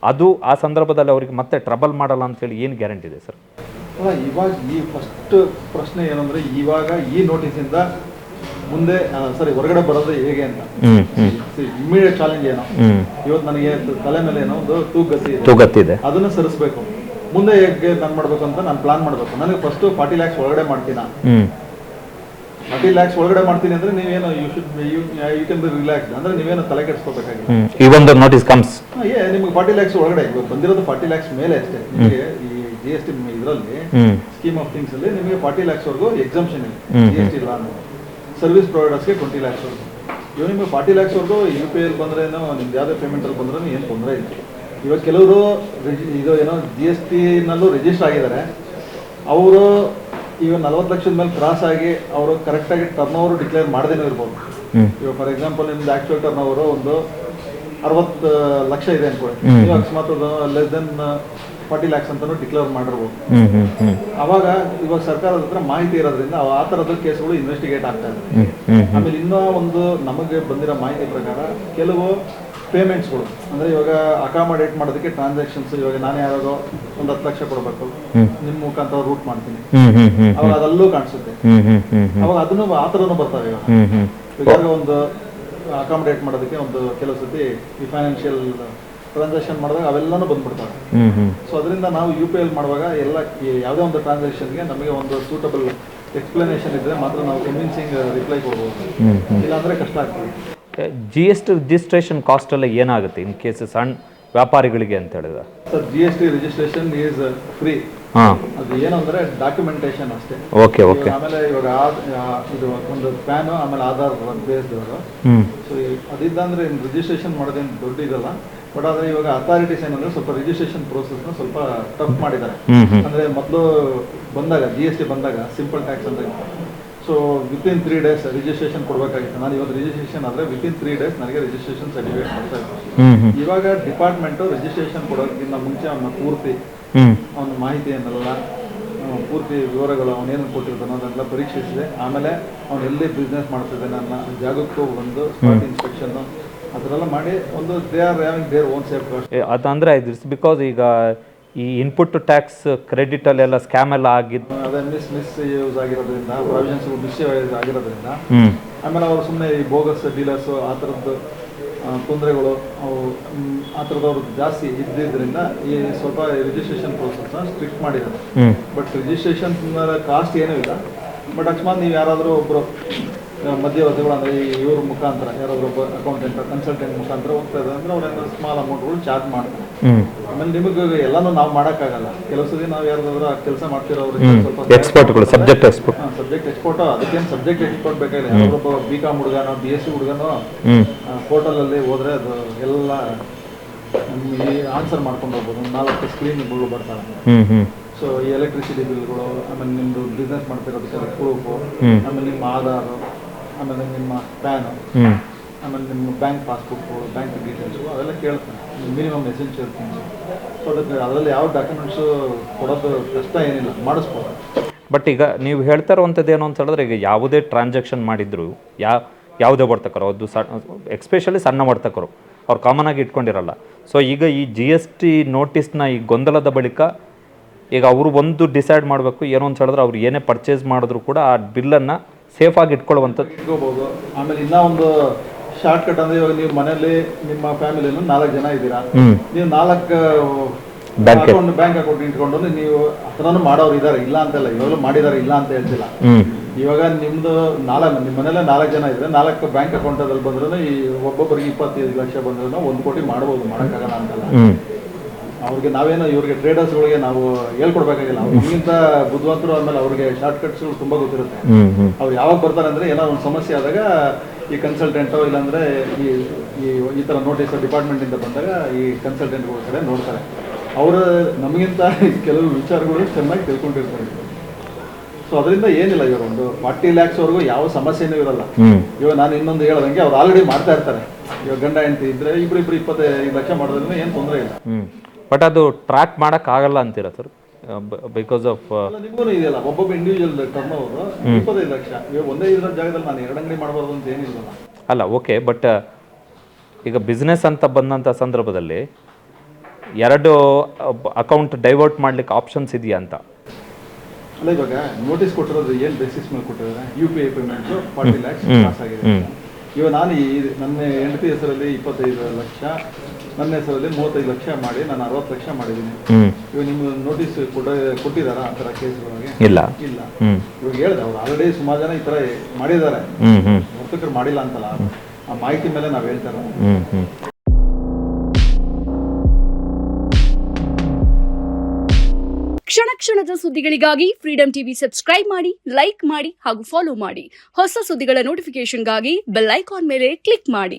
ಅದು ಆ ಸಂದರ್ಭದಲ್ಲಿ ಅವರಿಗೆ ಮತ್ತೆ ಟ್ರಬಲ್ ಮಾಡಲ್ಲ ಅಂತೇಳಿ ಏನು ಗ್ಯಾರಂಟಿ ಇದೆ ಸರ್? ಇವಾಗ ಈ ಫಸ್ಟ್ ಪ್ರಶ್ನೆ ಏನಂದ್ರೆ, ಇವಾಗ ಈ ನೋಟಿಸಿಂದ ಮುಂದೆ ಹೊರಗಡೆ ಬರೋದು ಹೇಗೆ ಅಂತ ಇಮಿಡಿಯೇಟ್ ಚಾಲೆಂಜ್ ಏನೋ, ಇವತ್ತು ನನಗೆ ತಲೆ ಮೇಲೆ ಏನೋ ಒಂದು ತೂಗತ್ತಿ ಇದೆ, ಅದನ್ನು ಸರಿಸಬೇಕು. ಮುಂದೆ ಹೇಗೆ ನಾನು ಮಾಡ್ಬೇಕು ಅಂತ ನಾನು ಪ್ಲಾನ್ ಮಾಡಬೇಕು. ನನಗೆ ಫಸ್ಟ್ 40 lakhs ಒಳಗಡೆ ಮಾಡ್ತೀನಾ, 40 lakhs ಒಳಗಡೆ ಮಾಡ್ತೀನಿ ಅಂದ್ರೆ ನೀವೇನು ಯು ಕ್ಯಾನ್ ಬಿ ರಿಲ್ಯಾಕ್ಸ್ಡ್, ಅಂದ್ರೆ ನೀವೇನು ತಲೆ ಕೆಡಿಸ್ಕೋಬೇಕಾಗಿಲ್ಲ. ಇವೊಂದು ನೋಟಿಸ್ ಕಮ್ಸ್ ನಿಮಗೆ 40 lakhs ಒಳಗಡೆ, ಇವಾಗ ಬಂದಿರೋದು 40 lakhs ಮೇಲೆ ಅಷ್ಟೇ. ನಿಮಗೆ ಈ GST ಇದರಲ್ಲಿ ಸ್ಕೀಮ್ ಆಫ್ ಥಿಂಗ್ಸ್ ಅಲ್ಲಿ ನಿಮಗೆ 40 lakhs ವರೆಗೂ ಎಕ್ಸಂಪ್ಷನ್ ಇದೆ GST ಇಲ್ಲ ಅನ್ನೋದು. ಸರ್ವಿಸ್ ಪ್ರೊವೈಡರ್ಸ್ಗೆ 20 lakhs ವರೆಗೂ. ಇವಾಗ ನಿಮಗೆ 40 lakhs ವರೆಗೂ UPI ಬಂದ್ರೇನೋ, ನಿಮ್ದು ಯಾವುದೇ ಪೇಮೆಂಟಲ್ಲಿ ಬಂದ್ರೂ ಏನು ತೊಂದರೆ ಇಲ್ಲ. ಇವಾಗ ಕೆಲವರು ಇದು ಏನೋ GST ನಲ್ಲೂ ರಿಜಿಸ್ಟರ್ ಆಗಿದ್ದಾರೆ, ಅವರು ಈಗ 40 ಲಕ್ಷದ ಮೇಲೆ ಕ್ರಾಸ್ ಆಗಿ ಅವರು ಕರೆಕ್ಟಾಗಿ ಟರ್ನ್ ಓವರ್ ಡಿಕ್ಲೇರ್ ಮಾಡದೇನೂ ಇರ್ಬೋದು. ಇವಾಗ ಫಾರ್ ಎಕ್ಸಾಂಪಲ್ ನಿಮ್ದು ಆಕ್ಚುಯಲ್ ಟರ್ನ್ ಓವರು ಒಂದು 60 ಲಕ್ಷ ಇದೆ ಅನ್ಕೊಳ್ಳಿ, ನೀವು ಅಕಸ್ಮಾತ್ ಲೆಸ್ ದೆನ್ 40 lakhs ಅಂತಾನು ಡಿಕ್ಲೇರ್ ಮಾಡಿರ್ಬೋದು. ಅವಾಗ ಇವಾಗ ಸರ್ಕಾರದ ಹತ್ರ ಮಾಹಿತಿ ಇರೋದ್ರಿಂದ ಆ ಥರದ ಕೇಸ್ಗಳು ಇನ್ವೆಸ್ಟಿಗೇಟ್ ಆಗ್ತಾ ಇದೆ. ಆಮೇಲೆ ಇನ್ನೂ ಒಂದು ನಮಗೆ ಬಂದಿರೋ ಮಾಹಿತಿ ಪ್ರಕಾರ ಕೆಲವು ಪೇಮೆಂಟ್ಸ್ಗಳು, ಅಂದರೆ ಇವಾಗ ಅಕಾಮಡೇಟ್ ಮಾಡೋದಕ್ಕೆ ಟ್ರಾನ್ಸಾಕ್ಷನ್ಸ್, ಇವಾಗ ನಾನು ಯಾರೋ ಒಂದು 10 ಲಕ್ಷ ಕೊಡಬೇಕು, ನಿಮ್ಮ ಮುಖಾಂತರ ರೂಟ್ ಮಾಡ್ತೀನಿ, ಅವಾಗ ಅದಲ್ಲೂ ಕಾಣಿಸುತ್ತೆ. ಅವಾಗ ಅದನ್ನು ಆ ಥರನೂ ಬರ್ತಾವೆ. ಇವಾಗ ಒಂದು ಅಕಾಮಡೇಟ್ ಮಾಡೋದಕ್ಕೆ ಒಂದು ಕೆಲವು ಸತಿ ಈ ಫೈನಾನ್ಷಿಯಲ್ ಟ್ರಾನ್ಸಾಕ್ಷನ್ ಮಾಡಿದಾಗ ಅವೆಲ್ಲನೂ ಬಂದ್ಬಿಡ್ತವೆ. ಸೊ ಅದರಿಂದ ನಾವು UPI ಮಾಡುವಾಗ ಎಲ್ಲ ಯಾವುದೇ ಒಂದು ಟ್ರಾನ್ಸಾಕ್ಷನ್ಗೆ ನಮಗೆ ಒಂದು ಸೂಟಬಲ್ ಎಕ್ಸ್ಪ್ಲನೇಷನ್ ಇದ್ರೆ ಮಾತ್ರ ನಾವು ಕನ್ವಿನ್ಸಿಂಗ್ ರಿಪ್ಲೈ ಕೊಡ್ಬೋದು, ಇಲ್ಲಾಂದರೆ ಕಷ್ಟ ಆಗ್ತದೆ. GST ರಿಜಿಸ್ಟ್ರೇಷನ್ ಕಾಸ್ಟ್ ಎಲ್ಲ ಏನಾಗುತ್ತೆ ಇನ್ ಕೇಸ್ ಸಣ್ಣ ವ್ಯಾಪಾರಿಗಳಿಗೆ ಅಂತ ಹೇಳಿದ್ರೆ? Sir, GST registration is free. ಅದು ಏನು ಅಂದರೆ ಡಾಕ್ಯುಮೆಂಟೇಶನ್ ಅಷ್ಟೇ. ಓಕೆ. ಆಮೇಲೆ ಇವಾಗ ಇದು ಒಂದು ಪ್ಯಾನ್, ಆಮೇಲೆ ಆಧಾರ್ ಬೇಸ್ಡ್ ಅವರು. ಸೊ ಅದಿದ್ದ ಅಂದರೆ ರಿಜಿಸ್ಟ್ರೇಷನ್ ಮಾಡೋದೇನು ದೊಡ್ಡ ಇದಲ್ಲ. ಬಟ್ ಆದರೆ ಇವಾಗ ಅಥಾರಿಟೀಸ್ ಏನಂದ್ರೆ ಸ್ವಲ್ಪ ರಿಜಿಸ್ಟ್ರೇಷನ್ ಪ್ರೋಸೆಸ್ನ ಸ್ವಲ್ಪ ಟಫ್ ಮಾಡಿದ್ದಾರೆ. ಅಂದರೆ ಮೊದಲು ಬಂದಾಗ GST ಬಂದಾಗ ಸಿಂಪಲ್ ಟ್ಯಾಕ್ಸ್ ಅಂದರೆ, ಸೊ ವಿತಿನ್ 3 days ರಿಜಿಸ್ಟ್ರೇಷನ್ ಕೊಡಬೇಕಾಗಿತ್ತು. ನಾನು ಇವತ್ತು ರಿಜಿಸ್ಟ್ರೇಷನ್ ಆದರೆ ವಿತಿನ್ 3 days ನನಗೆ ರಿಜಿಸ್ಟ್ರೇಷನ್ ಸರ್ಟಿಫಿಕೇಟ್ ಮಾಡ್ತಾ ಇತ್ತು. ಇವಾಗ ಡಿಪಾರ್ಟ್ಮೆಂಟು ರಿಜಿಸ್ಟ್ರೇಷನ್ ಕೊಡೋದಕ್ಕಿಂತ ಮುಂಚೆ ಅವನ ಪೂರ್ತಿ ಅವನ ಮಾಹಿತಿಯನ್ನೆಲ್ಲ, ಪೂರ್ತಿ ವಿವರಗಳು ಅವನೇನು ಕೊಟ್ಟಿರ್ತಾನೋ ಅದನ್ನೆಲ್ಲ ಪರೀಕ್ಷಿಸಿದೆ. ಆಮೇಲೆ ಅವನು ಎಲ್ಲಿ ಬಿಸ್ನೆಸ್ ಮಾಡ್ತಿದ್ದಾನೆ ನನ್ನ ಜಾಗಕ್ಕೂ ಒಂದು ಸ್ಪಾಟ್ ಇನ್ಸ್ಪೆಕ್ಷನ್ನು ಅದನ್ನೆಲ್ಲ ಮಾಡಿ ಒಂದು they are having their own safe cost. ಅದಂದರೆ ಇಟ್ಸ್ ಬಿಕಾಸ್ ಈಗ ಈ ಇನ್ಪುಟ್ ಟ್ಯಾಕ್ಸ್ ಕ್ರೆಡಿಟಲ್ಲೆಲ್ಲ ಸ್ಕ್ಯಾಮ್ ಎಲ್ಲ ಆಗಿದ್ದು. ಅದೇ ಮಿಸ್ ಯೂಸ್ ಆಗಿರೋದ್ರಿಂದ, ಪ್ರಾವಿಷನ್ಸ್ ಮಿಸ್ ಯೂಸ್ ಆಗಿರೋದ್ರಿಂದ, ಹ್ಞೂ ಆಮೇಲೆ ಅವರು ಸುಮ್ಮನೆ ಈ ಬೋಗಸ್ ಡೀಲರ್ಸು ಆ ಥರದ್ದು ತೊಂದರೆಗಳು ಅವು ಆ ಥರದವ್ರು ಜಾಸ್ತಿ ಇದ್ದಿದ್ದರಿಂದ ಈ ಸ್ವಲ್ಪ ರಿಜಿಸ್ಟ್ರೇಷನ್ ಪ್ರೋಸೆಸ್ನ ಸ್ಟ್ರಿಕ್ಟ್ ಮಾಡಿದ್ದಾರೆ. ಹ್ಞೂ ಬಟ್ ರಿಜಿಸ್ಟ್ರೇಷನ್ ಕಾಸ್ಟ್ ಏನೂ ಇಲ್ಲ. ಬಟ್ ಅಕಸ್ಮಾತ್ ನೀವು ಯಾರಾದರೂ ಒಬ್ಬರು ಮಧ್ಯವರ್ತಿಗಳು ಅಂದರೆ ಇವ್ರ ಮುಖಾಂತರ ಯಾರಾದರೂ ಒಬ್ಬ ಅಕೌಂಟೆಂಟ್ ಕನ್ಸಲ್ಟೆಂಟ್ ಮುಖಾಂತರ ಹೋಗ್ತಾ ಇದ್ದಾರೆ ಅಂದರೆ ಅವ್ರೇನಾದ್ರು ಸ್ಮಾಲ್ ಅಮೌಂಟ್ಗಳು ಚಾರ್ಜ್ ಮಾಡ್ತಾರೆ. ಹ್ಞೂ ಆಮೇಲೆ ನಿಮಗೆ ಎಲ್ಲನೂ ನಾವು ಮಾಡೋಕ್ಕಾಗಲ್ಲ. ಕೆಲವು ಸರಿ ನಾವು ಯಾರಾದ್ರೂ ಕೆಲಸ ಮಾಡ್ತಿರೋರು ಸ್ವಲ್ಪ ಎಕ್ಸ್ಪರ್ಟ್ಗಳು, ಸಬ್ಜೆಕ್ಟ್ ಎಕ್ಸ್ಪರ್ಟ್. ಸಬ್ಜೆಕ್ಟ್ ಎಕ್ಸ್ಪೋರ್ಟು, ಅದಕ್ಕೇನು ಸಬ್ಜೆಕ್ಟ್ ಎಕ್ಸ್ಪೋರ್ಟ್ ಬೇಕಾಗಿಲ್ಲ. ಯಾರೊಬ್ಬ BCom ಹುಡುಗನೋ BSc ಹುಡುಗನೋ ಹ್ಞೂ ಪೋರ್ಟಲಲ್ಲಿ ಹೋದರೆ ಅದು ಎಲ್ಲ ಆನ್ಸರ್ ಮಾಡ್ಕೊಂಡು ಹೋಗ್ಬೋದು. 4 ಸ್ಕ್ರೀನ್ಗಳು ಬರ್ತಾರೆ. ಹ್ಞೂ ಹ್ಞೂ ಸೊ ಈ ಎಲೆಕ್ಟ್ರಿಸಿಟಿ ಬಿಲ್ಗಳು, ಆಮೇಲೆ ನಿಮ್ಮದು ಬಿಸ್ನೆಸ್ ಮಾಡ್ತಿರೋದಕ್ಕೆ ಪ್ರೂಫು, ಆಮೇಲೆ ನಿಮ್ಮ ಆಧಾರು, ಆಮೇಲೆ ನಿಮ್ಮ ಪ್ಯಾನು, ಹ್ಞೂ ಆಮೇಲೆ ನಿಮ್ಮ ಬ್ಯಾಂಕ್ ಪಾಸ್ಬುಕ್ಕು, ಬ್ಯಾಂಕ್ ಡೀಟೇಲ್ಸು ಅವೆಲ್ಲ ಕೇಳ್ತಾನೆ. Minimum essential things. ಸೊ ಅದಕ್ಕೆ ಅದರಲ್ಲಿ ಯಾವ ಡಾಕ್ಯುಮೆಂಟ್ಸು ಕೊಡೋದು ಕಷ್ಟ ಏನಿಲ್ಲ, ಮಾಡಿಸ್ಬೋದು. ಬಟ್ ಈಗ ನೀವು ಹೇಳ್ತಾ ಇರುವಂಥದ್ದು ಏನು ಅಂತ ಹೇಳಿದ್ರೆ, ಈಗ ಯಾವುದೇ ಟ್ರಾನ್ಸಾಕ್ಷನ್ ಮಾಡಿದ್ರು ಯಾವುದೇ ವರ್ತಕರು, ಅದು ಎಕ್ಸ್ಪೆಷಲಿ ಸಣ್ಣ ವರ್ತಕರು, ಅವ್ರು ಕಾಮನ್ ಆಗಿ ಇಟ್ಕೊಂಡಿರಲ್ಲ. ಸೊ ಈಗ ಈ GST ನೋಟಿಸ್ನ ಈ ಗೊಂದಲದ ಬಳಿಕ ಈಗ ಅವರು ಒಂದು ಡಿಸೈಡ್ ಮಾಡಬೇಕು ಏನು ಅಂತ ಹೇಳಿದ್ರೆ, ಅವ್ರು ಏನೇ ಪರ್ಚೇಸ್ ಮಾಡಿದ್ರು ಕೂಡ ಆ ಬಿಲ್ಲನ್ನು ಸೇಫಾಗಿ ಇಟ್ಕೊಳ್ಳುವಂಥದ್ದು ಇಟ್ಕೋಬೋದು. ಆಮೇಲೆ ಇನ್ನೂ ಒಂದು ಶಾರ್ಟ್ ಕಟ್ ಅಂದರೆ, ಇವಾಗ ನೀವು ಮನೇಲಿ ನಿಮ್ಮ ಫ್ಯಾಮಿಲಿಯನ್ನು 4 ಜನ ಇದ್ದೀರಾ, ನೀವು 4 ಬ್ಯಾಂಕ್ ಅಕೌಂಟ್ ಇಟ್ಕೊಂಡು ನೀವು ಆ ಥರನೂ ಮಾಡೋರು ಇದ್ದಾರೆ, ಇಲ್ಲ ಅಂತಲ್ಲ, ಇವಾಗಲೂ ಮಾಡಿದ್ದಾರೆ, ಇಲ್ಲ ಅಂತ ಹೇಳ್ತಿಲ್ಲ. ಇವಾಗ ನಿಮ್ಮದು ನಿಮ್ಮ ಮನೇಲೆ 4 ಜನ ಇದ್ರೆ 4 ಬ್ಯಾಂಕ್ ಅಕೌಂಟಲ್ಲಿ ಬಂದ್ರೂ ಈ ಒಬ್ಬೊಬ್ಬರಿಗೆ 25 ಲಕ್ಷ ಬಂದ್ರೂ 1 ಕೋಟಿ ಮಾಡ್ಬೋದು, ಮಾಡೋಕ್ಕಾಗಲ್ಲ ಅಂತಲ್ಲ. ಅವ್ರಿಗೆ ನಾವೇನು ಇವ್ರಿಗೆ ಟ್ರೇಡರ್ಸ್ಗಳಿಗೆ ನಾವು ಹೇಳ್ಕೊಡ್ಬೇಕಾಗಿಲ್ಲ. ಅವ್ರು ನಮಗಿಂತ ಬುದ್ಧಿವಂತರು, ಆಮೇಲೆ ಅವ್ರಿಗೆ ಶಾರ್ಟ್ ಕಟ್ಸ್ಗಳು ತುಂಬ ಗೊತ್ತಿರುತ್ತೆ. ಅವ್ರು ಯಾವಾಗ ಬರ್ತಾರೆ ಅಂದರೆ, ಏನೋ ಒಂದು ಸಮಸ್ಯೆ ಆದಾಗ ಈ ಕನ್ಸಲ್ಟೆಂಟು ಇಲ್ಲಾಂದರೆ ಈ ಥರ ನೋಟಿಸ್ ಡಿಪಾರ್ಟ್ಮೆಂಟಿಂದ ಬಂದಾಗ ಈ ಕನ್ಸಲ್ಟೆಂಟ್ಗಳ ಕಡೆ ನೋಡ್ತಾರೆ. ಅವರು ನಮಗಿಂತ ಕೆಲವು ವಿಚಾರಗಳು ಚೆನ್ನಾಗಿ ತಿಳ್ಕೊಂಡಿರ್ತಾರೆ. ಸೊ ಅದರಿಂದ ಏನಿಲ್ಲ, ಇವರು ಒಂದು 40 lakhsವರೆಗೂ ಯಾವ ಸಮಸ್ಯೆನೂ ಇರಲ್ಲ. ಇವಾಗ ನಾನು ಇನ್ನೊಂದು ಹೇಳ್ದಂಗೆ ಅವ್ರು ಆಲ್ರೆಡಿ ಮಾಡ್ತಾ ಇರ್ತಾರೆ. ಇವಾಗ ಗಂಡ ಹೆಂಡತಿ ಇದ್ರೆ ಇಬ್ರು 25 ಲಕ್ಷ ಮಾಡೋದ್ರಿಂದ ಏನು ತೊಂದರೆ ಇಲ್ಲ. ಬಟ್ ಅದು ಟ್ರ್ಯಾಕ್ ಮಾಡೋಕ್ಕಾಗಲ್ಲ ಅಂತೀರಾ ಸರ್? ಬಿಕಾಸ್ ಆಫ್ ನಿಮಗೂ ಇದೆಯಲ್ಲ, ಒಬ್ಬೊಬ್ಬ ಇಂಡಿವಿಜುವಲ್ ಟರ್ನ್ ಓವರ್ 25 ಲಕ್ಷ. ಇವಾಗ ಒಂದೇ ಇದರ ಜಾಗದಲ್ಲಿ ನಾನು 2 ಅಂಗಡಿ ಮಾಡಬಾರ್ದು ಅಂತ ಏನಿಲ್ಲ ಅಲ್ಲ. ಓಕೆ, ಬಟ್ ಈಗ ಬಿಸ್ನೆಸ್ ಅಂತ ಬಂದಂಥ ಸಂದರ್ಭದಲ್ಲಿ 2 ಅಕೌಂಟ್ ಡೈವರ್ಟ್ ಮಾಡ್ಲಿಕ್ಕೆ ಆಪ್ಷನ್ಸ್ ಇದೆಯಾ ಅಂತ? ಅಲ್ಲ, ಇವಾಗ ನೋಟಿಸ್ ಕೊಟ್ಟಿರೋದು ಏನು ಬೇಸಿಸ್ ಮೇಲೆ ಕೊಟ್ಟಿದ್ದಾರೆ? UPI ಪೇಮೆಂಟ್ಸು 40 lakhs ಪಾಸ್ ಆಗಿದೆ. ಇವಾಗ ನಾನು ನನ್ನ ಹೆಂಡತಿ ಹೆಸರಲ್ಲಿ 25 ಲಕ್ಷ, ನನ್ನ ಹೆಸರಲ್ಲಿ 35 ಲಕ್ಷ ಮಾಡಿ ನಾನು 60 ಲಕ್ಷ ಮಾಡಿದ್ದೀನಿ. ಇವಾಗ ನಿಮ್ಮ ನೋಟಿಸ್ ಕೊಟ್ಟಿದ್ದಾರಾ ಆ ಥರ ಕೇಸ್ಗಳಿಗೆ? ಇಲ್ಲ. ಇವಾಗ ಹೇಳಿದೆ, ಅವ್ರು ಆಲ್ರೆಡಿ ಸುಮಾರು ಜನ ಈ ಥರ ಮಾಡಿದ್ದಾರೆ, ವರ್ತಕರು ಮಾಡಿಲ್ಲ ಅಂತಲ್ಲ. ಆ ಮಾಹಿತಿ ಮೇಲೆ ನಾವು ಹೇಳ್ತಾರೆ. ಕ್ಷಣ ಕ್ಷಣದ ಸುದ್ದಿಗಳಿಗಾಗಿ ಫ್ರೀಡಂ ಟಿವಿ ಸಬ್ಸ್ಕ್ರೈಬ್ ಮಾಡಿ, ಲೈಕ್ ಮಾಡಿ ಹಾಗೂ ಫಾಲೋ ಮಾಡಿ. ಹೊಸ ಸುದ್ದಿಗಳ ನೋಟಿಫಿಕೇಶನ್ಗಾಗಿ ಬೆಲ್ ಐಕಾನ್ ಮೇಲೆ ಕ್ಲಿಕ್ ಮಾಡಿ.